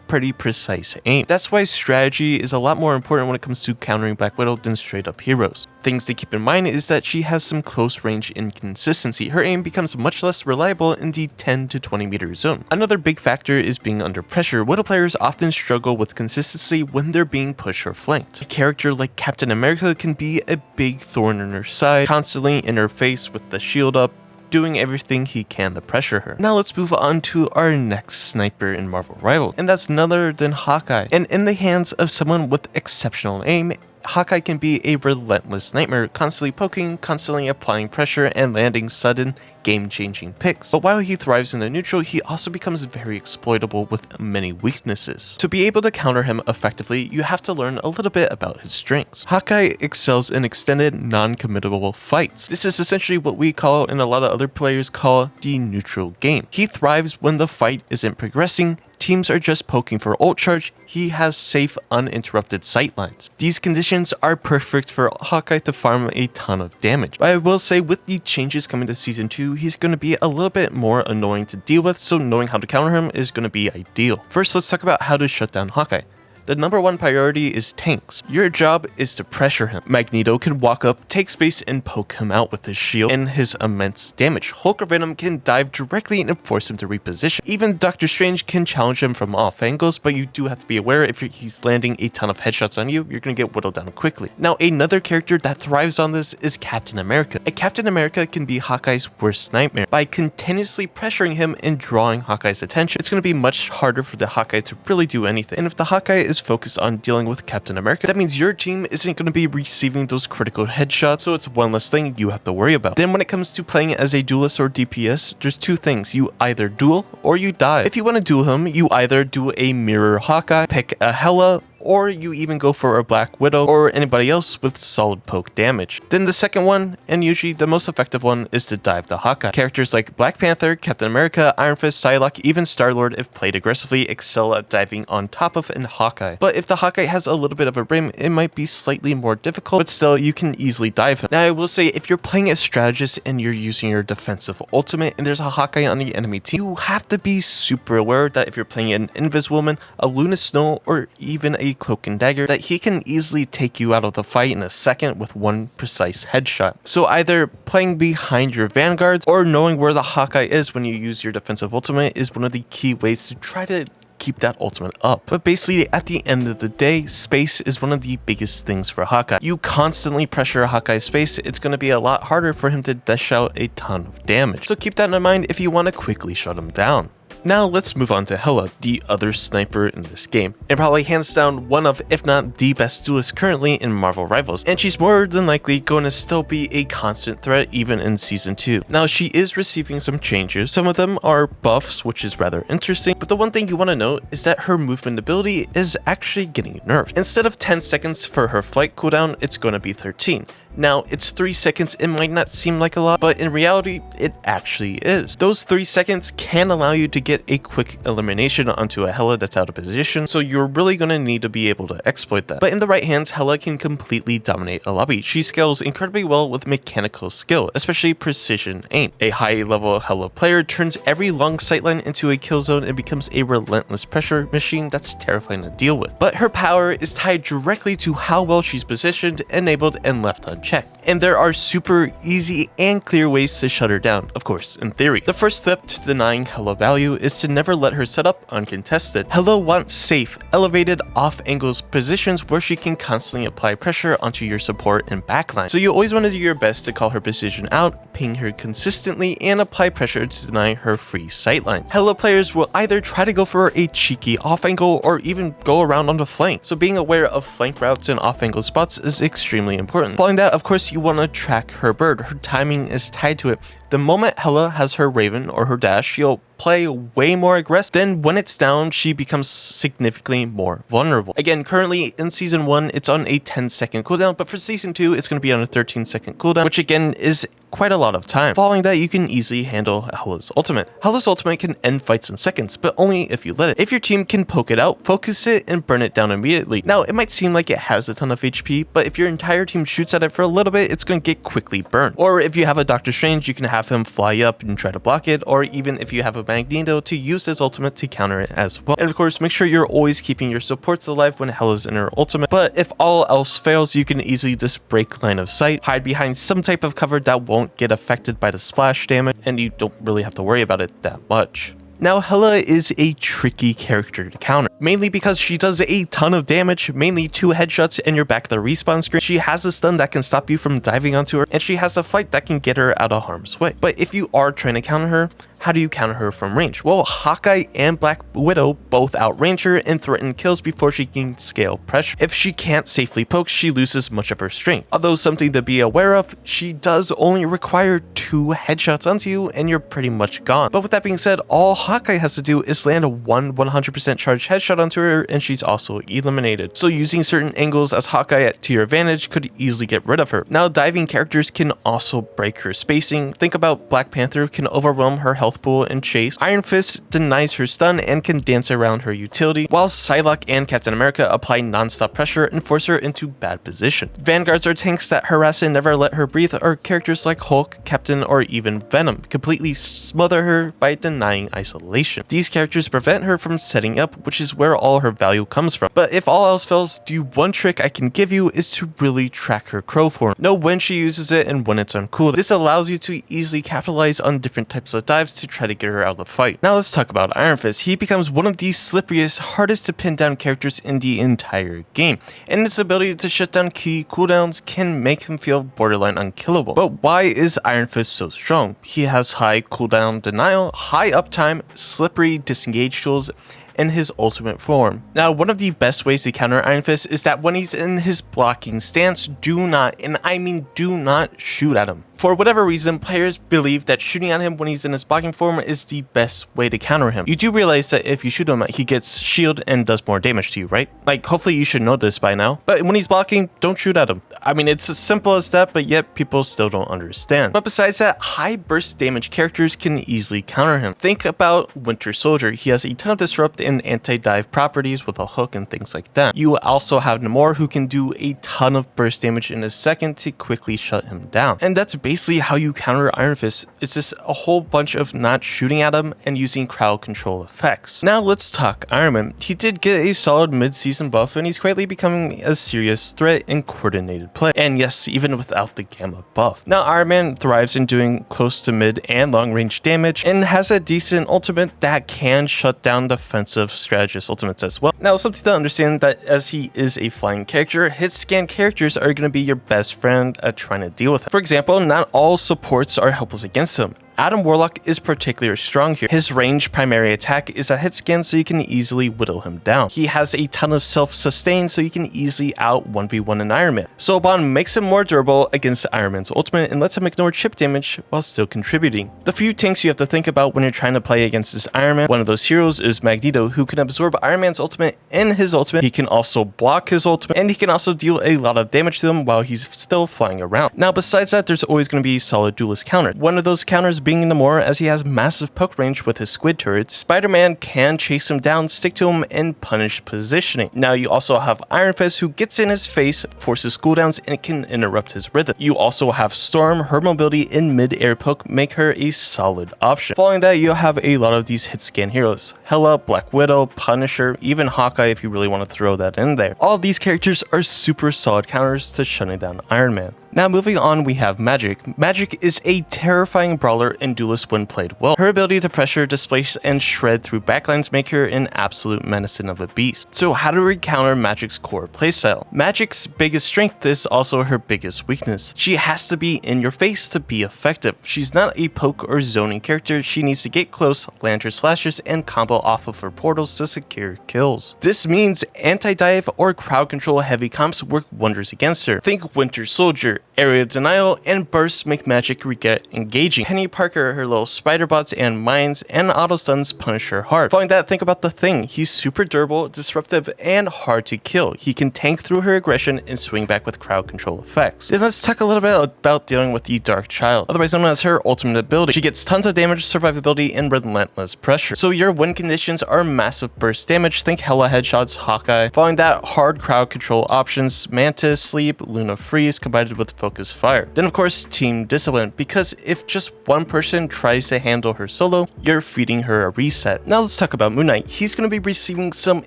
pretty precise aim. That's why strategy is a lot more important when it comes to countering Black Widow than straight up heroes. Things to keep in mind is that she has some close range inconsistency. Her aim becomes much less reliable in the 10 to 20 meter zone. Another big factor is being under pressure. Widow players often struggle with consistency when they're being pushed or flanked. A character like Captain America can be a big thorn in her side, constantly in her face with the shield up, doing everything he can to pressure her. Now let's move on to our next sniper in Marvel Rivals, and that's none other than Hawkeye. And in the hands of someone with exceptional aim, Hawkeye can be a relentless nightmare, constantly poking, constantly applying pressure, and landing sudden, game-changing picks. But while he thrives in the neutral, he also becomes very exploitable with many weaknesses. To be able to counter him effectively, you have to learn a little bit about his strengths. Hawkeye excels in extended, non-committable fights. This is essentially what we call, and a lot of other players call, the neutral game. He thrives when the fight isn't progressing, teams are just poking for ult charge, he has safe, uninterrupted sightlines. These conditions are perfect for Hawkeye to farm a ton of damage. But I will say, with the changes coming to season 2, he's going to be a little bit more annoying to deal with, so knowing how to counter him is going to be ideal. First, let's talk about how to shut down Hawkeye. The number one priority is tanks. Your job is to pressure him. Magneto can walk up, take space, and poke him out with his shield and his immense damage. Hulk or Venom can dive directly and force him to reposition. Even Doctor Strange can challenge him from off angles, but you do have to be aware if he's landing a ton of headshots on you, you're going to get whittled down quickly. Now, another character that thrives on this is Captain America. A Captain America can be Hawkeye's worst nightmare. By continuously pressuring him and drawing Hawkeye's attention, it's going to be much harder for the Hawkeye to really do anything. And if the Hawkeye is focused on dealing with Captain America, that means your team isn't going to be receiving those critical headshots, so it's one less thing you have to worry about. Then when it comes to playing as a duelist or DPS, there's two things. You either duel or you die. If you want to duel him, you either do a mirror Hawkeye, pick a Hela, or you even go for a Black Widow or anybody else with solid poke damage. Then the second one, and usually the most effective one, is to dive the Hawkeye. Characters like Black Panther, Captain America, Iron Fist, Psylocke, even Starlord, if played aggressively, excel at diving on top of an Hawkeye. But if the Hawkeye has a little bit of a rim, it might be slightly more difficult, but still you can easily dive him. Now I will say, if you're playing a strategist and you're using your defensive ultimate and there's a Hawkeye on the enemy team, you have to be super aware that if you're playing an Inviswoman, a Luna Snow, or even a Cloak and Dagger, that he can easily take you out of the fight in a second with one precise headshot. So either playing behind your Vanguards or knowing where the Hawkeye is when you use your defensive ultimate is one of the key ways to try to keep that ultimate up. But basically, at the end of the day, space is one of the biggest things for Hawkeye. You constantly pressure Hawkeye's space, it's going to be a lot harder for him to dish out a ton of damage. So keep that in mind if you want to quickly shut him down. Now let's move on to Hela, the other sniper in this game, and probably hands down one of, if not the best duelist currently in Marvel Rivals, and she's more than likely going to still be a constant threat even in Season 2. Now she is receiving some changes, some of them are buffs, which is rather interesting, but the one thing you want to note is that her movement ability is actually getting nerfed. Instead of 10 seconds for her flight cooldown, it's going to be 13. Now, it's 3 seconds, it might not seem like a lot, but in reality, it actually is. Those 3 seconds can allow you to get a quick elimination onto a Hela that's out of position, so you're really going to need to be able to exploit that. But in the right hands, Hela can completely dominate a lobby. She scales incredibly well with mechanical skill, especially precision aim. A high-level Hela player turns every long sightline into a kill zone and becomes a relentless pressure machine that's terrifying to deal with. But her power is tied directly to how well she's positioned, enabled, and left unchecked. And there are super easy and clear ways to shut her down, of course, in theory. The first step to denying Hela value is to never let her set up uncontested. Hela wants safe, elevated, off-angles positions where she can constantly apply pressure onto your support and backline. So you always want to do your best to call her position out, ping her consistently, and apply pressure to deny her free sightlines. Hela players will either try to go for a cheeky off-angle or even go around on the flank. So being aware of flank routes and off-angle spots is extremely important. Following that, of course, you want to track her bird. Her timing is tied to it. The moment Hela has her Raven or her dash, she'll play way more aggressive. Then when it's down, she becomes significantly more vulnerable. Again, currently in Season 1, it's on a 10-second cooldown, but for Season 2, it's going to be on a 13-second cooldown, which again is quite a lot of time. Following that, you can easily handle Hela's ultimate. Hela's ultimate can end fights in seconds, but only if you let it. If your team can poke it out, focus it, and burn it down immediately. Now, it might seem like it has a ton of HP, but if your entire team shoots at it for a little bit, it's going to get quickly burned. Or if you have a Doctor Strange, you can have him fly up and try to block it, or even if you have a Magneto, to use his ultimate to counter it as well. And of course, make sure you're always keeping your supports alive when Hela's in her ultimate, but if all else fails, you can easily just break line of sight, hide behind some type of cover that won't get affected by the splash damage, and you don't really have to worry about it that much. Now, Hela is a tricky character to counter, mainly because she does a ton of damage, mainly 2 headshots and you're back at the respawn screen. She has a stun that can stop you from diving onto her, and she has a fight that can get her out of harm's way. But if you are trying to counter her, how do you counter her from range? Well, Hawkeye and Black Widow both outrange her and threaten kills before she can scale pressure. If she can't safely poke, she loses much of her strength. Although something to be aware of, she does only require 2 headshots onto you and you're pretty much gone. But with that being said, all Hawkeye has to do is land a 100% charged headshot onto her and she's also eliminated. So using certain angles as Hawkeye to your advantage could easily get rid of her. Now, diving characters can also break her spacing. Think about Black Panther can overwhelm her health pool and chase. Iron Fist denies her stun and can dance around her utility, while Psylocke and Captain America apply non-stop pressure and force her into bad position. Vanguards are tanks that harass and never let her breathe, or characters like Hulk, Captain, or even Venom completely smother her by denying isolation. These characters prevent her from setting up, which is where all her value comes from. But if all else fails, the one trick I can give you is to really track her crow form. Know when she uses it and when it's on cooldown. This allows you to easily capitalize on different types of dives to try to get her out of the fight. Now let's talk about Iron Fist. He becomes one of the slipperiest, hardest to pin down characters in the entire game, and his ability to shut down key cooldowns can make him feel borderline unkillable. But why is Iron Fist so strong? He has high cooldown denial, high uptime, slippery disengage tools, and his ultimate form. Now, one of the best ways to counter Iron Fist is that when he's in his blocking stance, do not, and I mean do not, shoot at him. For whatever reason, players believe that shooting at him when he's in his blocking form is the best way to counter him. You do realize that if you shoot him, he gets shield and does more damage to you, right? Like, hopefully you should know this by now. But when he's blocking, don't shoot at him. I mean, it's as simple as that, but yet people still don't understand. But besides that, high burst damage characters can easily counter him. Think about Winter Soldier. He has a ton of disrupt and anti-dive properties with a hook and things like that. You also have Namor, who can do a ton of burst damage in a second to quickly shut him down. And that's basically how you counter Iron Fist. It's just a whole bunch of not shooting at him and using crowd control effects. Now let's talk Iron Man. He did get a solid mid-season buff, and he's quietly becoming a serious threat in coordinated play. And yes, even without the Gamma buff. Now Iron Man thrives in doing close to mid and long range damage, and has a decent ultimate that can shut down defensive strategist ultimates as well. Now, something to understand that as he is a flying character, hit scan characters are going to be your best friend at trying to deal with him. For example, not all supports are helpless against him. Adam Warlock is particularly strong here. His range primary attack is a hit scan, so you can easily whittle him down. He has a ton of self-sustain, so you can easily out 1v1 an Iron Man. So Bond makes him more durable against Iron Man's ultimate and lets him ignore chip damage while still contributing. The few tanks you have to think about when you're trying to play against this Iron Man, one of those heroes is Magneto, who can absorb Iron Man's ultimate in his ultimate. He can also block his ultimate, and he can also deal a lot of damage to them while he's still flying around. Now, besides that, there's always going to be solid Duelist counter. One of those counters being Namor, as he has massive poke range with his squid turrets. Spider-Man can chase him down, stick to him, and punish positioning. Now you also have Iron Fist, who gets in his face, forces cooldowns, and it can interrupt his rhythm. You also have Storm. Her mobility in mid-air poke make her a solid option. Following that, you have a lot of these hit scan heroes. Hela, Black Widow, Punisher, even Hawkeye if you really want to throw that in there. All of these characters are super solid counters to shutting down Iron Man. Now moving on, we have Magik. Magik is a terrifying brawler in Duelist when played well. Her ability to pressure, displace, and shred through backlines make her an absolute medicine of a beast. So how do we counter Magik's core playstyle? Magik's biggest strength is also her biggest weakness. She has to be in your face to be effective. She's not a poke or zoning character. She needs to get close, land her slashes, and combo off of her portals to secure kills. This means anti-dive or crowd control heavy comps work wonders against her. Think Winter Soldier. Area denial and bursts make Magik get engaging. Peni Parker, her little spider bots and mines, and auto stuns punish her hard. Following that, think about the Thing. He's super durable, disruptive, and hard to kill. He can tank through her aggression and swing back with crowd control effects. Then let's talk a little bit about dealing with the Dark Child, otherwise known as her ultimate ability. She gets tons of damage, survivability, and relentless pressure. So your win conditions are massive burst damage. Think Hela headshots, Hawkeye. Following that, hard crowd control options, Mantis, Sleep, Luna Freeze, combined with Focus Fire. Then of course, Team Discipline, because if just one person tries to handle her solo, you're feeding her a reset. Now let's talk about Moon Knight. He's going to be receiving some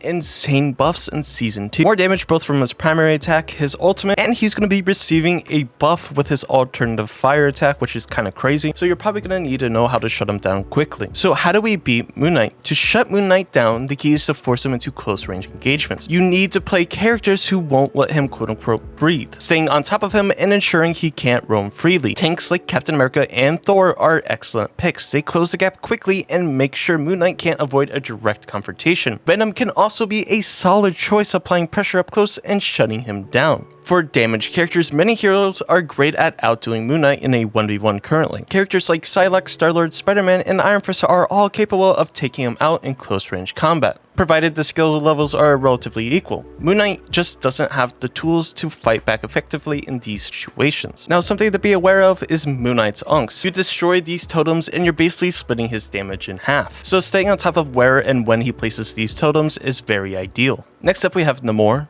insane buffs in Season 2. More damage both from his primary attack, his ultimate, and he's going to be receiving a buff with his alternative fire attack, which is kind of crazy. So you're probably going to need to know how to shut him down quickly. So how do we beat Moon Knight? To shut Moon Knight down, the key is to force him into close range engagements. You need to play characters who won't let him quote unquote breathe, staying on top of him and ensuring he can't roam freely. Tanks like Captain America and Thor are excellent picks. They close the gap quickly and make sure Moon Knight can't avoid a direct confrontation. Venom can also be a solid choice, applying pressure up close and shutting him down. For damage characters, many heroes are great at outdoing Moon Knight in a 1v1 currently. Characters like Psylocke, Starlord, Spider-Man, and Iron Fist are all capable of taking him out in close range combat, provided the skills levels are relatively equal. Moon Knight just doesn't have the tools to fight back effectively in these situations. Now, something to be aware of is Moon Knight's unks. You destroy these totems and you're basically splitting his damage in half. So staying on top of where and when he places these totems is very ideal. Next up, we have Namor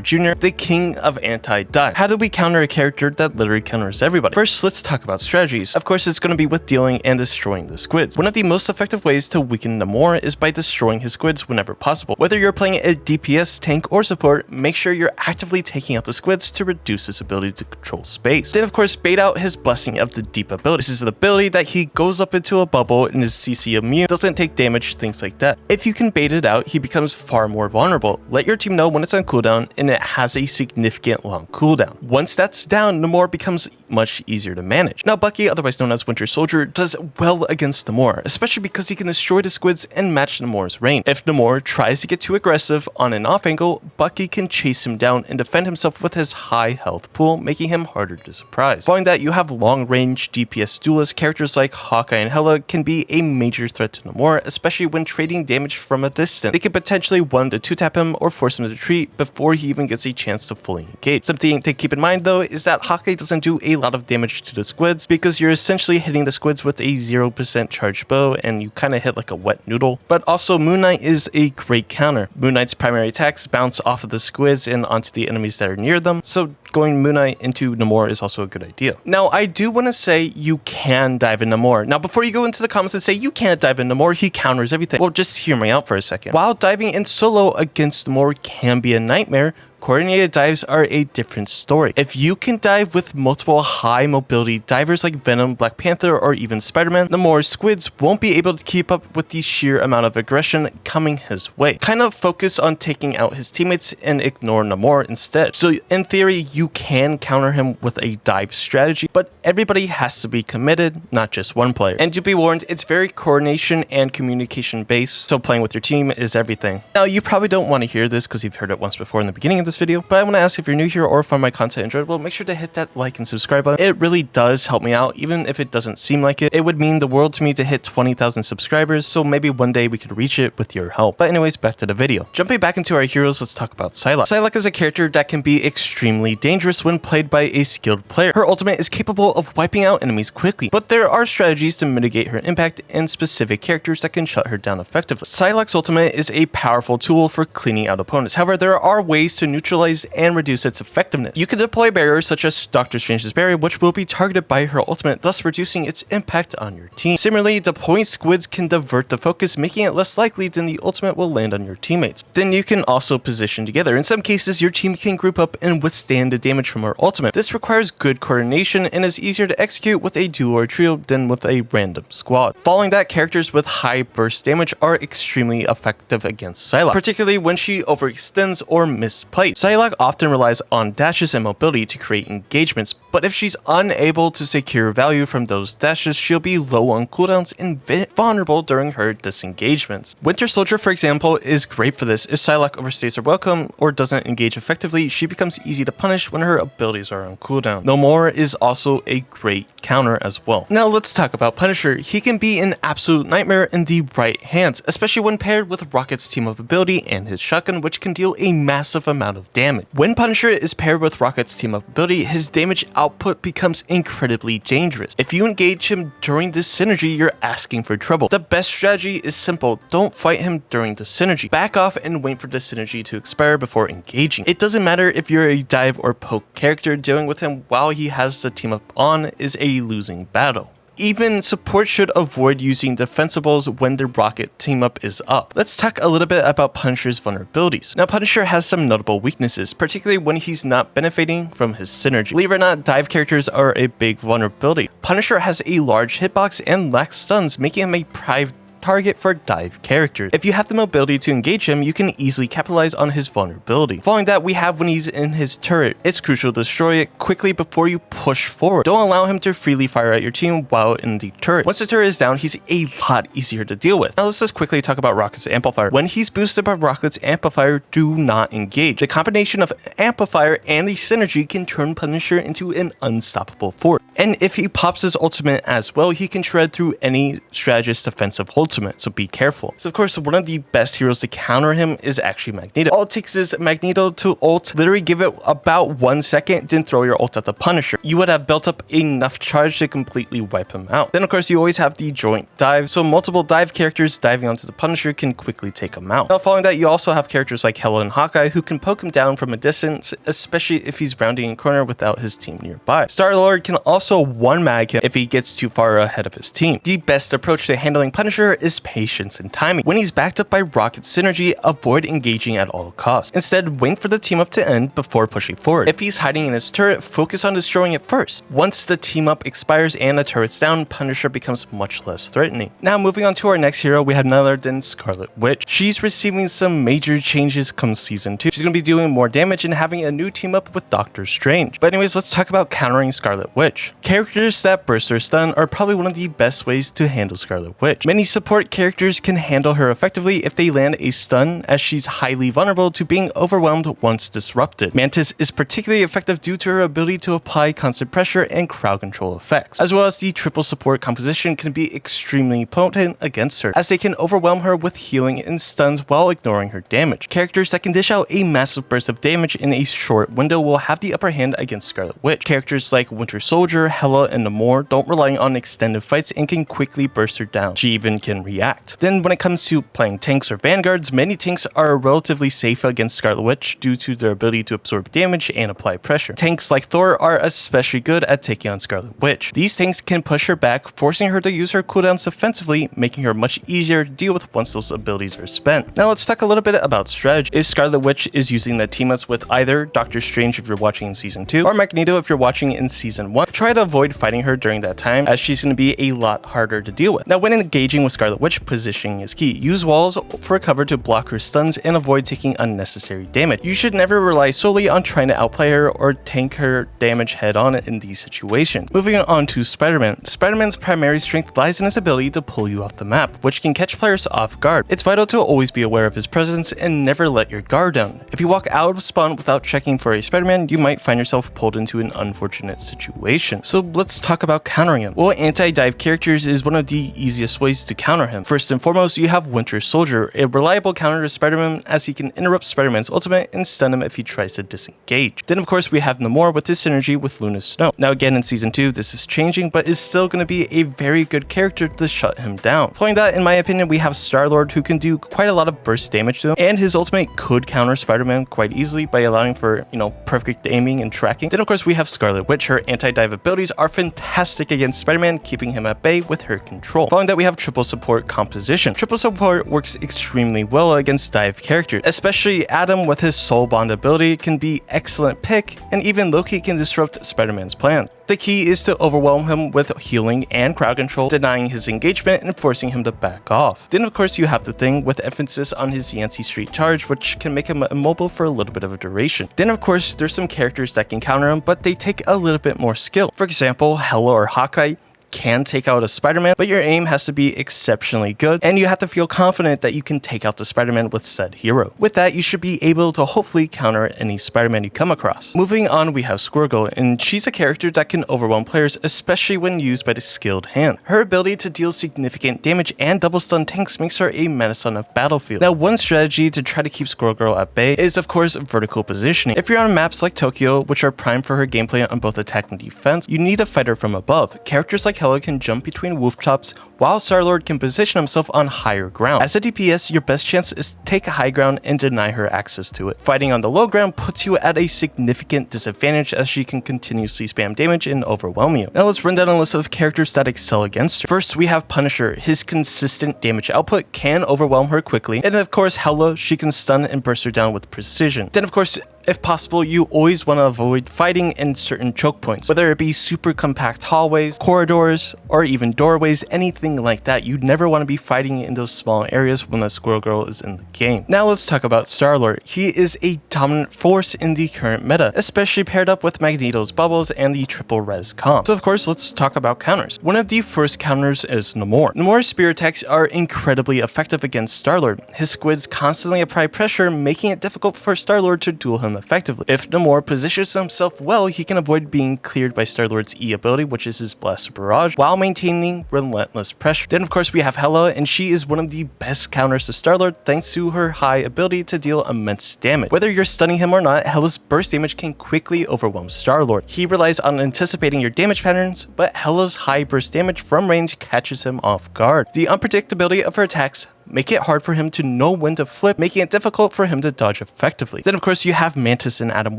Jr., the king of anti-dive. How do we counter a character that literally counters everybody? First, let's talk about strategies. Of course, it's going to be with dealing and destroying the squids. One of the most effective ways to weaken Namor is by destroying his squids whenever possible. Whether you're playing a DPS, tank, or support, make sure you're actively taking out the squids to reduce his ability to control space. Then, of course, bait out his Blessing of the Deep ability. This is an ability that he goes up into a bubble and is CC immune, doesn't take damage, things like that. If you can bait it out, he becomes far more vulnerable. vulnerable. Let your team know when it's on cooldown, and it has a significant long cooldown. Once that's down, Namor becomes much easier to manage. Now Bucky, otherwise known as Winter Soldier, does well against Namor, especially because he can destroy the squids and match Namor's range. If Namor tries to get too aggressive on an off angle, Bucky can chase him down and defend himself with his high health pool, making him harder to surprise. Following that, you have long range DPS duelist characters like Hawkeye and Hela can be a major threat to Namor, especially when trading damage from a distance. They can potentially 1 to 2 tap him or force him to retreat before he even gets a chance to fully engage. Something to keep in mind though is that Hawkeye doesn't do a lot of damage to the squids because you're essentially hitting the squids with a 0% charged bow and you kind of hit like a wet noodle. But also Moon Knight is a great counter. Moon Knight's primary attacks bounce off of the squids and onto the enemies that are near them, so going Moon Knight into Namor is also a good idea. Now I do want to say you can dive in Namor. Now before you go into the comments and say you can't dive in Namor, he counters everything. Well, just hear me out for a second. While diving in solo against Namor can be a nightmare, coordinated dives are a different story. If you can dive with multiple high mobility divers like Venom, Black Panther, or even Spider-Man, Namor's squids won't be able to keep up with the sheer amount of aggression coming his way. Kind of focus on taking out his teammates and ignore Namor instead. So in theory, you can counter him with a dive strategy, but everybody has to be committed, not just one player. And to be warned, it's very coordination and communication based, so playing with your team is everything. Now you probably don't want to hear this because you've heard it once before in the beginning of this video, but I want to ask, if you're new here or find my content enjoyable, make sure to hit that like and subscribe button. It really does help me out, even if it doesn't seem like it. It would mean the world to me to hit 20,000 subscribers, so maybe one day we could reach it with your help. But anyways, back to the video. Jumping back into our heroes, let's talk about Psylocke. Psylocke is a character that can be extremely dangerous when played by a skilled player. Her ultimate is capable of wiping out enemies quickly, but there are strategies to mitigate her impact and specific characters that can shut her down effectively. Psylocke's ultimate is a powerful tool for cleaning out opponents. However, there are ways to neutralize and reduce its effectiveness. You can deploy barriers such as Doctor Strange's barrier, which will be targeted by her ultimate, thus reducing its impact on your team. Similarly, deploying squids can divert the focus, making it less likely that the ultimate will land on your teammates. Then you can also position together. In some cases, your team can group up and withstand the damage from her ultimate. This requires good coordination and is easier to execute with a duo or trio than with a random squad. Following that, characters with high burst damage are extremely effective against Psylocke, particularly when she overextends or misplays. Psylocke often relies on dashes and mobility to create engagements, but if she's unable to secure value from those dashes, she'll be low on cooldowns and vulnerable during her disengagements. Winter Soldier, for example, is great for this. If Psylocke overstays her welcome or doesn't engage effectively, she becomes easy to punish when her abilities are on cooldown. Namor is also a great counter as well. Now let's talk about Punisher. He can be an absolute nightmare in the right hands, especially when paired with Rocket's team up ability and his shotgun, which can deal a massive amount of damage. When Punisher is paired with Rocket's team up ability, his damage output becomes incredibly dangerous. If you engage him during this synergy, you're asking for trouble. The best strategy is simple. Don't fight him during the synergy. Back off and wait for the synergy to expire before engaging. It doesn't matter if you're a dive or poke character, dealing with him while he has the team up on is a losing battle. Even support should avoid using defensibles when the Rocket team up is up. Let's talk a little bit about Punisher's vulnerabilities. Now Punisher has some notable weaknesses, particularly when he's not benefiting from his synergy. Believe it or not, dive characters are a big vulnerability. Punisher has a large hitbox and lacks stuns, making him a prime target for dive characters. If you have the mobility to engage him, you can easily capitalize on his vulnerability. Following that, we have when he's in his turret. It's crucial to destroy it quickly before you push forward. Don't allow him to freely fire at your team while in the turret. Once the turret is down, he's a lot easier to deal with. Now let's just quickly talk about Rocket's amplifier. When he's boosted by Rocket's amplifier, do not engage. The combination of amplifier and the synergy can turn Punisher into an unstoppable force. And if he pops his ultimate as well, he can shred through any strategist's defensive ultimate, so be careful. So of course, one of the best heroes to counter him is actually Magneto. All it takes is Magneto to ult, literally give it about 1 second, then throw your ult at the Punisher. You would have built up enough charge to completely wipe him out. Then of course, you always have the joint dive, so multiple dive characters diving onto the Punisher can quickly take him out. Now following that, you also have characters like Hela and Hawkeye who can poke him down from a distance, especially if he's rounding a corner without his team nearby. Starlord can also also one-mag him if he gets too far ahead of his team. The best approach to handling Punisher is patience and timing. When he's backed up by rocket synergy, avoid engaging at all costs. Instead, wait for the team up to end before pushing forward. If he's hiding in his turret, focus on destroying it first. Once the team up expires and the turret's down, Punisher becomes much less threatening. Now moving on to our next hero, we have none other than Scarlet Witch. She's receiving some major changes come season 2. She's going to be doing more damage and having a new team up with Doctor Strange. But anyways, let's talk about countering Scarlet Witch. Characters that burst or stun are probably one of the best ways to handle Scarlet Witch. Many support characters can handle her effectively if they land a stun, as she's highly vulnerable to being overwhelmed once disrupted. Mantis is particularly effective due to her ability to apply constant pressure and crowd control effects, as well as the triple support composition can be extremely potent against her, as they can overwhelm her with healing and stuns while ignoring her damage. Characters that can dish out a massive burst of damage in a short window will have the upper hand against Scarlet Witch. Characters like Winter Soldier, Hela, and Namor don't rely on extended fights and can quickly burst her down. She even can react. Then when it comes to playing tanks or Vanguards, many tanks are relatively safe against Scarlet Witch due to their ability to absorb damage and apply pressure. Tanks like Thor are especially good at taking on Scarlet Witch. These tanks can push her back, forcing her to use her cooldowns defensively, making her much easier to deal with once those abilities are spent. Now let's talk a little bit about strategy. If Scarlet Witch is using the team-ups with either Doctor Strange if you're watching in Season 2, or Magneto if you're watching in Season 1, try to avoid fighting her during that time, as she's going to be a lot harder to deal with. Now when engaging with Scarlet Witch, positioning is key. Use walls for cover to block her stuns and avoid taking unnecessary damage. You should never rely solely on trying to outplay her or tank her damage head on in these situations. Moving on to Spider-Man. Spider-Man's primary strength lies in his ability to pull you off the map, which can catch players off guard. It's vital to always be aware of his presence and never let your guard down. If you walk out of spawn without checking for a Spider-Man, you might find yourself pulled into an unfortunate situation. So let's talk about countering him. Well, anti-dive characters is one of the easiest ways to counter him. First and foremost, you have Winter Soldier, a reliable counter to Spider-Man, as he can interrupt Spider-Man's ultimate and stun him if he tries to disengage. Then of course we have Namor with his synergy with Luna's Snow. Now again in Season 2 this is changing, but is still going to be a very good character to shut him down. Following that, in my opinion, we have Starlord, who can do quite a lot of burst damage to him, and his ultimate could counter Spider-Man quite easily by allowing for, perfect aiming and tracking. Then of course we have Scarlet Witch. Her anti-dive abilities are fantastic against Spider-Man, keeping him at bay with her control. Following that, we have triple support composition. Triple support works extremely well against dive characters, especially Adam with his soul bond ability can be excellent pick, and even Loki can disrupt Spider-Man's plan. The key is to overwhelm him with healing and crowd control, denying his engagement and forcing him to back off. Then of course you have the Thing with emphasis on his Yancey Street charge, which can make him immobile for a little bit of a duration. Then of course there's some characters that can counter him, but they take a little bit more skill. For example, Hela or Hawkeye can take out a Spider-Man, but your aim has to be exceptionally good, and you have to feel confident that you can take out the Spider-Man with said hero. With that, you should be able to hopefully counter any Spider-Man you come across. Moving on, we have Squirrel Girl, and she's a character that can overwhelm players, especially when used by the skilled hand. Her ability to deal significant damage and double stun tanks makes her a menace on the battlefield. Now, one strategy to try to keep Squirrel Girl at bay is of course vertical positioning. If you're on maps like Tokyo, which are primed for her gameplay on both attack and defense, you need a fighter from above. Characters like Hela can jump between rooftops, while Starlord can position himself on higher ground. As a DPS, your best chance is to take a high ground and deny her access to it. Fighting on the low ground puts you at a significant disadvantage, as she can continuously spam damage and overwhelm you. Now let's run down a list of characters that excel against her. First, we have Punisher. His consistent damage output can overwhelm her quickly. And of course, Hela, she can stun and burst her down with precision. Then of course, if possible, you always want to avoid fighting in certain choke points, whether it be super compact hallways, corridors, or even doorways, anything like that. You'd never want to be fighting in those small areas when the Squirrel Girl is in the game. Now let's talk about Starlord. He is a dominant force in the current meta, especially paired up with Magneto's bubbles and the triple res comp. So of course, let's talk about counters. One of the first counters is Namor. Namor's spear attacks are incredibly effective against Starlord. His squids constantly apply pressure, making it difficult for Starlord to duel him effectively. If Namor positions himself well, he can avoid being cleared by Starlord's E ability, which is his Blaster Barrage, while maintaining relentless pressure. Then of course we have Hela, and she is one of the best counters to Starlord thanks to her high ability to deal immense damage. Whether you're stunning him or not, Hela's burst damage can quickly overwhelm Starlord. He relies on anticipating your damage patterns, but Hela's high burst damage from range catches him off guard. The unpredictability of her attacks make it hard for him to know when to flip, making it difficult for him to dodge effectively. Then of course you have Mantis and Adam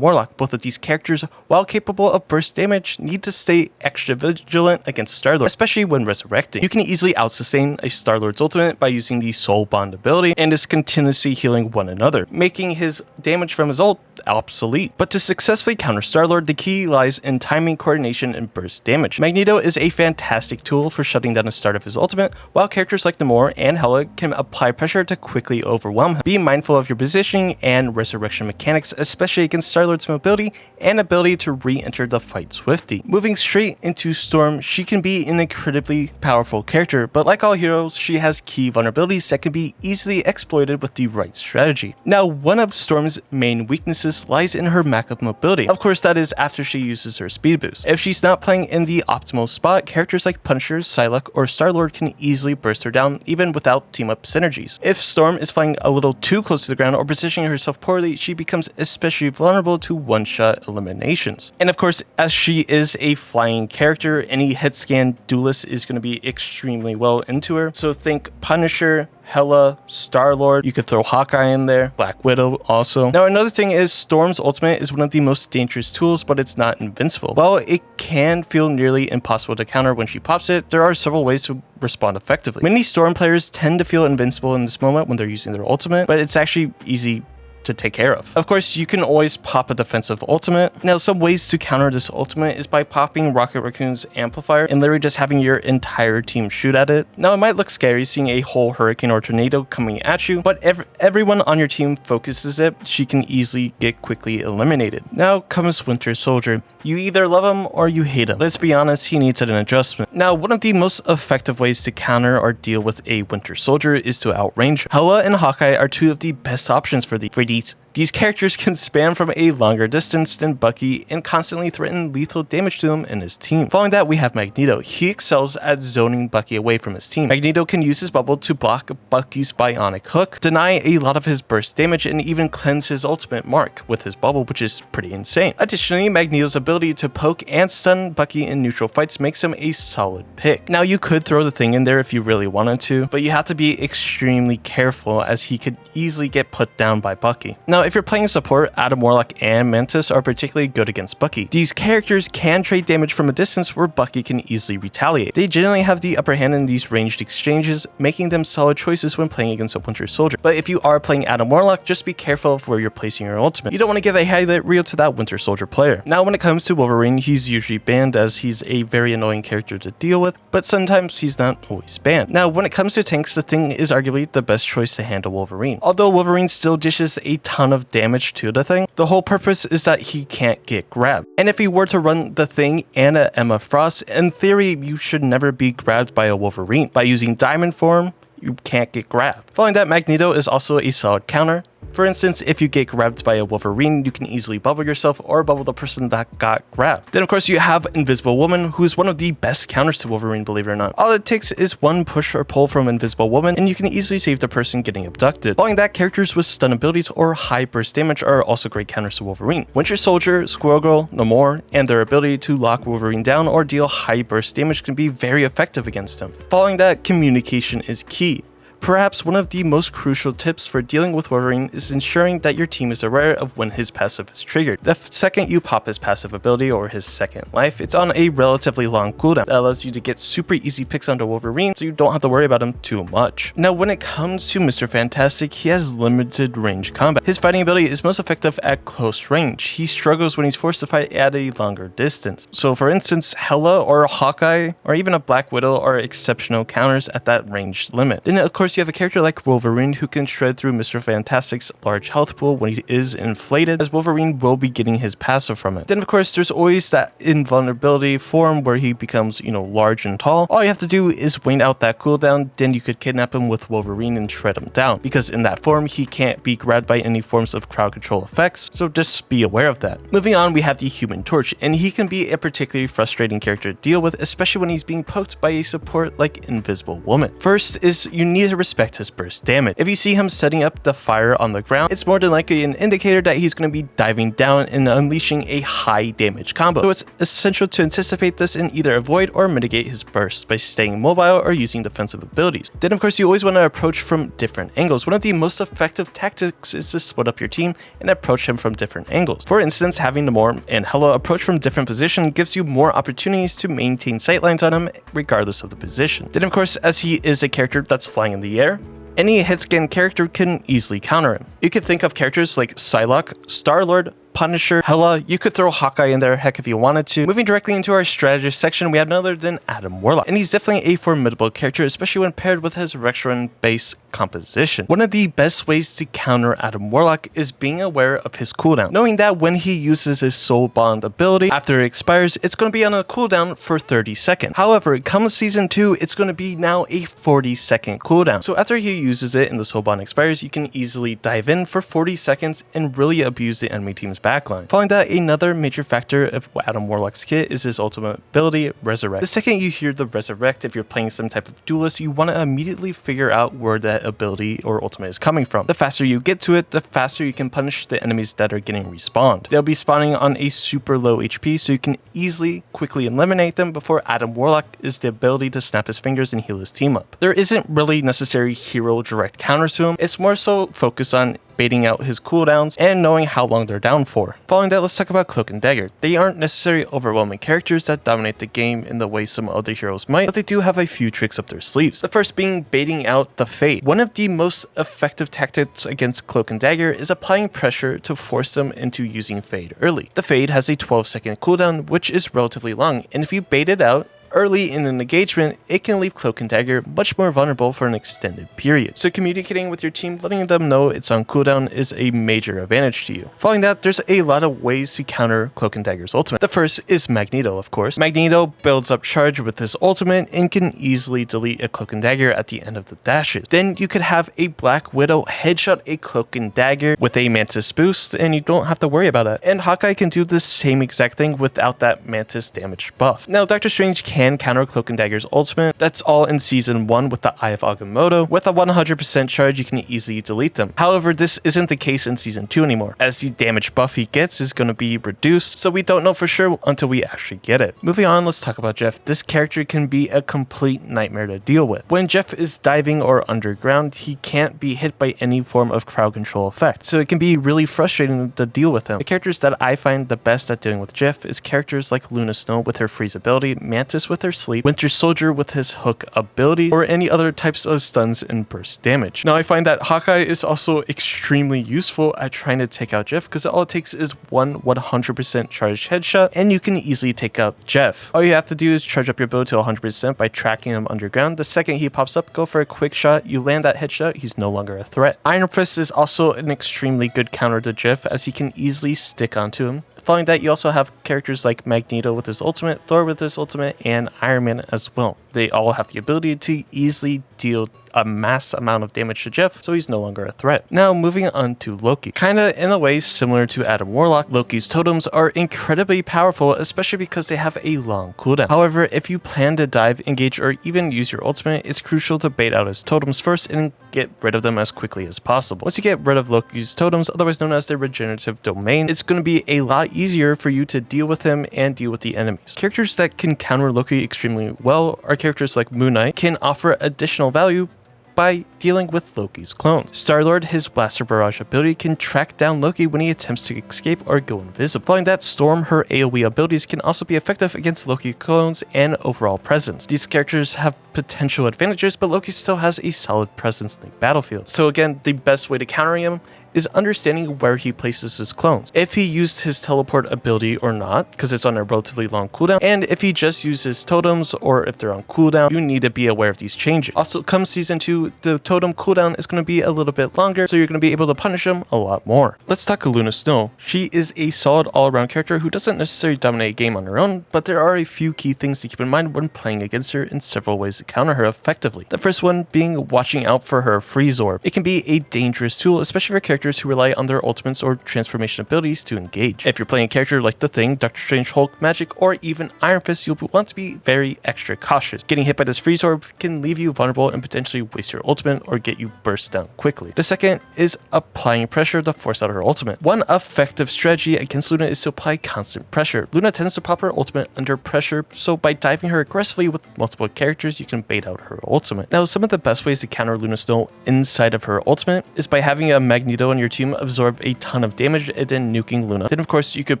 Warlock. Both of these characters, while capable of burst damage, need to stay extra vigilant against Starlord, especially when resurrecting. You can easily outsustain a Starlord's ultimate by using the Soul Bond ability and is continuously healing one another, making his damage from his ult obsolete. But to successfully counter Starlord, the key lies in timing, coordination, and burst damage. Magneto is a fantastic tool for shutting down the start of his ultimate, while characters like Namor and Hela can apply pressure to quickly overwhelm him. Be mindful of your positioning and resurrection mechanics, especially against Starlord's mobility and ability to re-enter the fight swiftly. Moving straight into Storm, she can be an incredibly powerful character, but like all heroes, she has key vulnerabilities that can be easily exploited with the right strategy. Now, one of Storm's main weaknesses lies in her lack of mobility. Of course, that is after she uses her speed boost. If she's not playing in the optimal spot, characters like Punisher, Psylocke, or Starlord can easily burst her down even without team-up synergies. If Storm is flying a little too close to the ground or positioning herself poorly, she becomes especially vulnerable to one-shot eliminations. And of course, as she is a flying character, any head scan Duelist is going to be extremely well into her. So think Punisher, Hela, Starlord, you could throw Hawkeye in there, Black Widow also. Now another thing is Storm's ultimate is one of the most dangerous tools, but it's not invincible. While it can feel nearly impossible to counter when she pops it, there are several ways to respond effectively. Many Storm players tend to feel invincible in this moment when they're using their ultimate, but it's actually easy to take care of. Of course, you can always pop a defensive ultimate. Now, some ways to counter this ultimate is by popping Rocket Raccoon's amplifier and literally just having your entire team shoot at it. Now, it might look scary seeing a whole hurricane or tornado coming at you, but everyone on your team focuses it, she can easily get quickly eliminated. Now comes Winter Soldier. You either love him or you hate him. Let's be honest, he needs an adjustment. Now, one of the most effective ways to counter or deal with a Winter Soldier is to outrange him. Hela and Hawkeye are two of the best options for these. These characters can spam from a longer distance than Bucky and constantly threaten lethal damage to him and his team. Following that, we have Magneto. He excels at zoning Bucky away from his team. Magneto can use his bubble to block Bucky's bionic hook, deny a lot of his burst damage, and even cleanse his ultimate mark with his bubble, which is pretty insane. Additionally, Magneto's ability to poke and stun Bucky in neutral fights makes him a solid pick. Now, you could throw the thing in there if you really wanted to, but you have to be extremely careful as he could easily get put down by Bucky. Now, if you're playing support, Adam Warlock and Mantis are particularly good against Bucky. These characters can trade damage from a distance where Bucky can easily retaliate. They generally have the upper hand in these ranged exchanges, making them solid choices when playing against a Winter Soldier. But if you are playing Adam Warlock, just be careful of where you're placing your ultimate. You don't want to give a highlight reel to that Winter Soldier player. Now, when it comes to Wolverine, he's usually banned as he's a very annoying character to deal with, but sometimes he's not always banned. Now, when it comes to tanks, the Thing is arguably the best choice to handle Wolverine. Although Wolverine still dishes a ton of damage to the Thing, the whole purpose is that he can't get grabbed. And if he were to run the Thing and a Emma Frost, in theory, you should never be grabbed by a Wolverine. By using Diamond Form, you can't get grabbed. Following that, Magneto is also a solid counter. For instance, if you get grabbed by a Wolverine, you can easily bubble yourself or bubble the person that got grabbed. Then of course you have Invisible Woman, who is one of the best counters to Wolverine, believe it or not. All it takes is one push or pull from Invisible Woman and you can easily save the person getting abducted. Following that, characters with stun abilities or high burst damage are also great counters to Wolverine. Winter Soldier, Squirrel Girl, Namor, and their ability to lock Wolverine down or deal high burst damage can be very effective against him. Following that, communication is key. Perhaps one of the most crucial tips for dealing with Wolverine is ensuring that your team is aware of when his passive is triggered. The second you pop his passive ability or his second life, it's on a relatively long cooldown that allows you to get super easy picks onto Wolverine so you don't have to worry about him too much. Now, when it comes to Mr. Fantastic, he has limited range combat. His fighting ability is most effective at close range. He struggles when he's forced to fight at a longer distance. So for instance, Hela or Hawkeye or even a Black Widow are exceptional counters at that range limit. Then of course you have a character like Wolverine who can shred through Mr. Fantastic's large health pool when he is inflated, as Wolverine will be getting his passive from it. Then of course there's always that invulnerability form where he becomes, large and tall. All you have to do is wait out that cooldown, then you could kidnap him with Wolverine and shred him down, because in that form he can't be grabbed by any forms of crowd control effects, so just be aware of that. Moving on, we have the Human Torch, and he can be a particularly frustrating character to deal with, especially when he's being poked by a support like Invisible Woman. First is you need to respect his burst damage. If you see him setting up the fire on the ground, it's more than likely an indicator that he's going to be diving down and unleashing a high damage combo. So it's essential to anticipate this and either avoid or mitigate his burst by staying mobile or using defensive abilities. Then of course you always want to approach from different angles. One of the most effective tactics is to split up your team and approach him from different angles. For instance, having Namor and Hela approach from different positions gives you more opportunities to maintain sightlines on him regardless of the position. Then of course, as he is a character that's flying in the air, any hit scan character can easily counter him. You could think of characters like Psylocke, Starlord, Punisher, Hela, you could throw Hawkeye in there, heck if you wanted to. Moving directly into our strategist section, we have none other than Adam Warlock, and he's definitely a formidable character, especially when paired with his Rextron base composition. One of the best ways to counter Adam Warlock is being aware of his cooldown, knowing that when he uses his Soul Bond ability, after it expires, it's going to be on a cooldown for 30 seconds. However, come season 2, it's going to be now a 40-second cooldown. So after he uses it and the Soul Bond expires, you can easily dive in for 40 seconds and really abuse the enemy team's backline. Following that, another major factor of Adam Warlock's kit is his ultimate ability, Resurrect. The second you hear the Resurrect, if you're playing some type of duelist, you want to immediately figure out where that ability or ultimate is coming from. The faster you get to it, the faster you can punish the enemies that are getting respawned. They'll be spawning on a super low HP, so you can easily, quickly eliminate them before Adam Warlock is the ability to snap his fingers and heal his team up. There isn't really necessary hero direct counters to him, it's more so focused on baiting out his cooldowns and knowing how long they're down for. Following that, let's talk about Cloak and Dagger. They aren't necessarily overwhelming characters that dominate the game in the way some other heroes might, but they do have a few tricks up their sleeves. The first being baiting out the Fade. One of the most effective tactics against Cloak and Dagger is applying pressure to force them into using Fade early. The Fade has a 12-second cooldown, which is relatively long, and if you bait it out early in an engagement, it can leave Cloak and Dagger much more vulnerable for an extended period. So communicating with your team, letting them know it's on cooldown is a major advantage to you. Following that, there's a lot of ways to counter Cloak and Dagger's ultimate. The first is Magneto, of course. Magneto builds up charge with his ultimate and can easily delete a Cloak and Dagger at the end of the dashes. Then you could have a Black Widow headshot a Cloak and Dagger with a Mantis boost, and you don't have to worry about it. And Hawkeye can do the same exact thing without that Mantis damage buff. Now, Doctor Strange can counter Cloak and Dagger's ultimate. That's all in season 1 with the Eye of Agamotto. With a 100% charge, you can easily delete them. However, this isn't the case in season 2 anymore, as the damage buff he gets is going to be reduced, so we don't know for sure until we actually get it. Moving on, let's talk about Jeff. This character can be a complete nightmare to deal with. When Jeff is diving or underground, he can't be hit by any form of crowd control effect, so it can be really frustrating to deal with him. The characters that I find the best at dealing with Jeff is characters like Luna Snow with her freeze ability, Mantis with her sleep, Winter Soldier with his hook ability, or any other types of stuns and burst damage. Now I find that Hawkeye is also extremely useful at trying to take out Jeff, because all it takes is one 100% charged headshot and you can easily take out Jeff. All you have to do is charge up your bow to 100% by tracking him underground. The second he pops up, go for a quick shot, you land that headshot, he's no longer a threat. Iron Fist is also an extremely good counter to Jeff, as he can easily stick onto him. Following that, you also have characters like Magneto with his ultimate, Thor with his ultimate, and Iron Man as well. They all have the ability to easily deal a mass amount of damage to Jeff, so he's no longer a threat. Now moving on to Loki. Kinda in a way similar to Adam Warlock, Loki's totems are incredibly powerful, especially because they have a long cooldown. However, if you plan to dive, engage, or even use your ultimate, it's crucial to bait out his totems first and get rid of them as quickly as possible. Once you get rid of Loki's totems, otherwise known as their regenerative domain, it's going to be a lot easier for you to deal with him and deal with the enemies. Characters that can counter Loki extremely well are characters like Moon Knight, can offer additional value by dealing with Loki's clones. Starlord, his Blaster Barrage ability, can track down Loki when he attempts to escape or go invisible. Following that, Storm, her AoE abilities, can also be effective against Loki clones and overall presence. These characters have potential advantages, but Loki still has a solid presence in the battlefield. So again, the best way to counter him is understanding where he places his clones. If he used his teleport ability or not, because it's on a relatively long cooldown, and if he just uses totems or if they're on cooldown, you need to be aware of these changes. Also, come season 2, the totem cooldown is going to be a little bit longer, so you're going to be able to punish him a lot more. Let's talk Luna Snow. She is a solid all-around character who doesn't necessarily dominate a game on her own, but there are a few key things to keep in mind when playing against her and several ways to counter her effectively. The first one being watching out for her freeze orb. It can be a dangerous tool, especially for characters characters who rely on their ultimates or transformation abilities to engage. If you're playing a character like The Thing, Doctor Strange, Hulk, Magik, or even Iron Fist, you'll want to be very extra cautious. Getting hit by this freeze orb can leave you vulnerable and potentially waste your ultimate or get you burst down quickly. The second is applying pressure to force out her ultimate. One effective strategy against Luna is to apply constant pressure. Luna tends to pop her ultimate under pressure, so by diving her aggressively with multiple characters, you can bait out her ultimate. Now, some of the best ways to counter Luna's snow inside of her ultimate is by having a Magneto on your team absorb a ton of damage and then nuking Luna. Then of course you could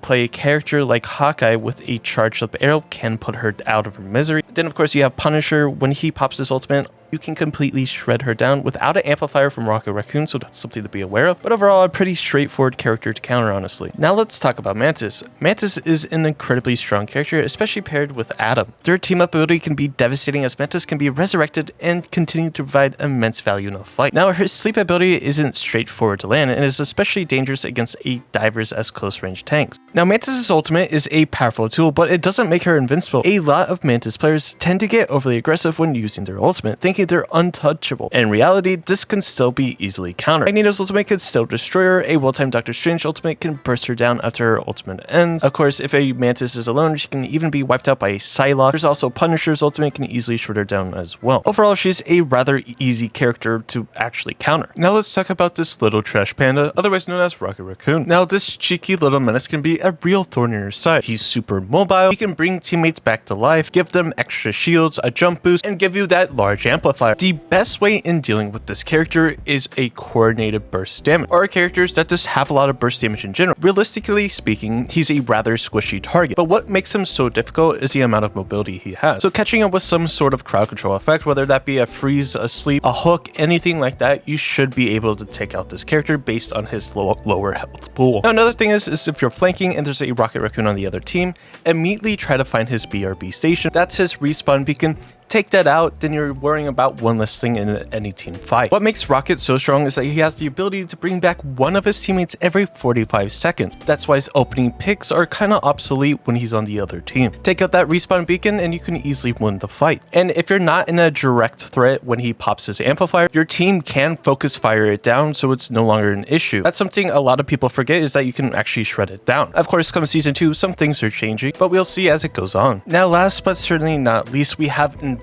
play a character like Hawkeye with a charged up arrow, can put her out of her misery. Then of course you have Punisher. When he pops his ultimate, you can completely shred her down without an amplifier from Rocket Raccoon, so that's something to be aware of. But overall, a pretty straightforward character to counter, honestly. Now let's talk about Mantis. Mantis is an incredibly strong character, especially paired with Adam. Their team up ability can be devastating, as Mantis can be resurrected and continue to provide immense value in a fight. Now her sleep ability isn't straightforward to land and is especially dangerous against a divers as close range tanks. Now Mantis' ultimate is a powerful tool, but it doesn't make her invincible. A lot of Mantis players tend to get overly aggressive when using their ultimate, thinking they're untouchable. In reality, this can still be easily countered. Magneto's ultimate can still destroy her. A well-timed Doctor Strange ultimate can burst her down after her ultimate ends. Of course, if a Mantis is alone, she can even be wiped out by a Psylocke. There's also Punisher's ultimate can easily shred her down as well. Overall, she's a rather easy character to actually counter. Now let's talk about this little trash panda, otherwise known as Rocket Raccoon. Now this cheeky little menace can be a real thorn in your side. He's super mobile, he can bring teammates back to life, give them extra shields, a jump boost, and give you that large amplifier. The best way in dealing with this character is a coordinated burst damage, or characters that just have a lot of burst damage in general. Realistically speaking, he's a rather squishy target, but what makes him so difficult is the amount of mobility he has. So catching him with some sort of crowd control effect, whether that be a freeze, a sleep, a hook, anything like that, you should be able to take out this character based on his lower health pool. Now another thing is if you're flanking and there's a Rocket Raccoon on the other team, immediately try to find his BRB station. That's his respawn beacon. Take that out, then you're worrying about one less thing in any team fight. What makes Rocket so strong is that he has the ability to bring back one of his teammates every 45 seconds. That's why his opening picks are kind of obsolete when he's on the other team. Take out that respawn beacon and you can easily win the fight. And if you're not in a direct threat when he pops his amplifier, your team can focus fire it down so it's no longer an issue. That's something a lot of people forget, is that you can actually shred it down. Of course, come season 2, some things are changing, but we'll see as it goes on. Now last but certainly not least, we have Invisible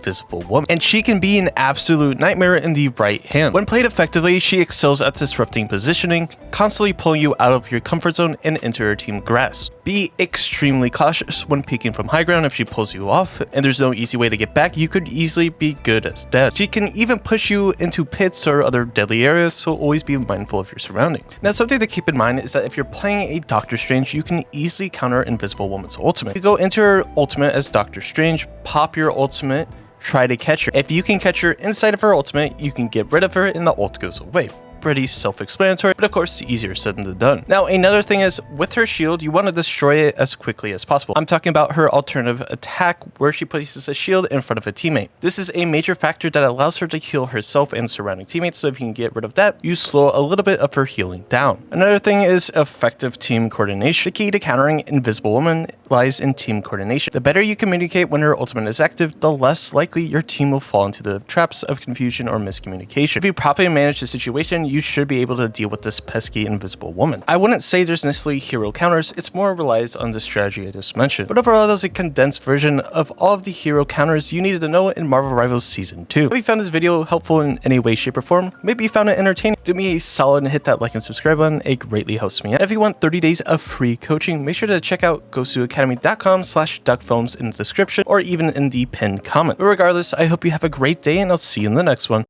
Woman, and she can be an absolute nightmare in the right hand. When played effectively, she excels at disrupting positioning, constantly pulling you out of your comfort zone and into her team grasp. Be extremely cautious when peeking from high ground. If she pulls you off and there's no easy way to get back, you could easily be good as dead. She can even push you into pits or other deadly areas, so always be mindful of your surroundings. Now something to keep in mind is that if you're playing a Doctor Strange, you can easily counter Invisible Woman's ultimate. You go into her ultimate as Doctor Strange, pop your ultimate, try to catch her. If you can catch her inside of her ultimate, you can get rid of her and the ult goes away. Pretty self-explanatory, but of course easier said than done. Now another thing is, with her shield, you want to destroy it as quickly as possible. I'm talking about her alternative attack, where she places a shield in front of a teammate. This is a major factor that allows her to heal herself and surrounding teammates, so if you can get rid of that, you slow a little bit of her healing down. Another thing is effective team coordination. The key to countering Invisible Woman lies in team coordination. The better you communicate when her ultimate is active, the less likely your team will fall into the traps of confusion or miscommunication. If you properly manage the situation, you should be able to deal with this pesky Invisible Woman. I wouldn't say there's necessarily hero counters, it's more relies on the strategy I just mentioned. But overall, there's a condensed version of all of the hero counters you needed to know in Marvel Rivals Season 2. If you found this video helpful in any way, shape, or form, maybe you found it entertaining, do me a solid and hit that like and subscribe button, it greatly helps me. And if you want 30 days of free coaching, make sure to check out gosuacademy.com/duckfilms in the description or even in the pinned comment. But regardless, I hope you have a great day and I'll see you in the next one.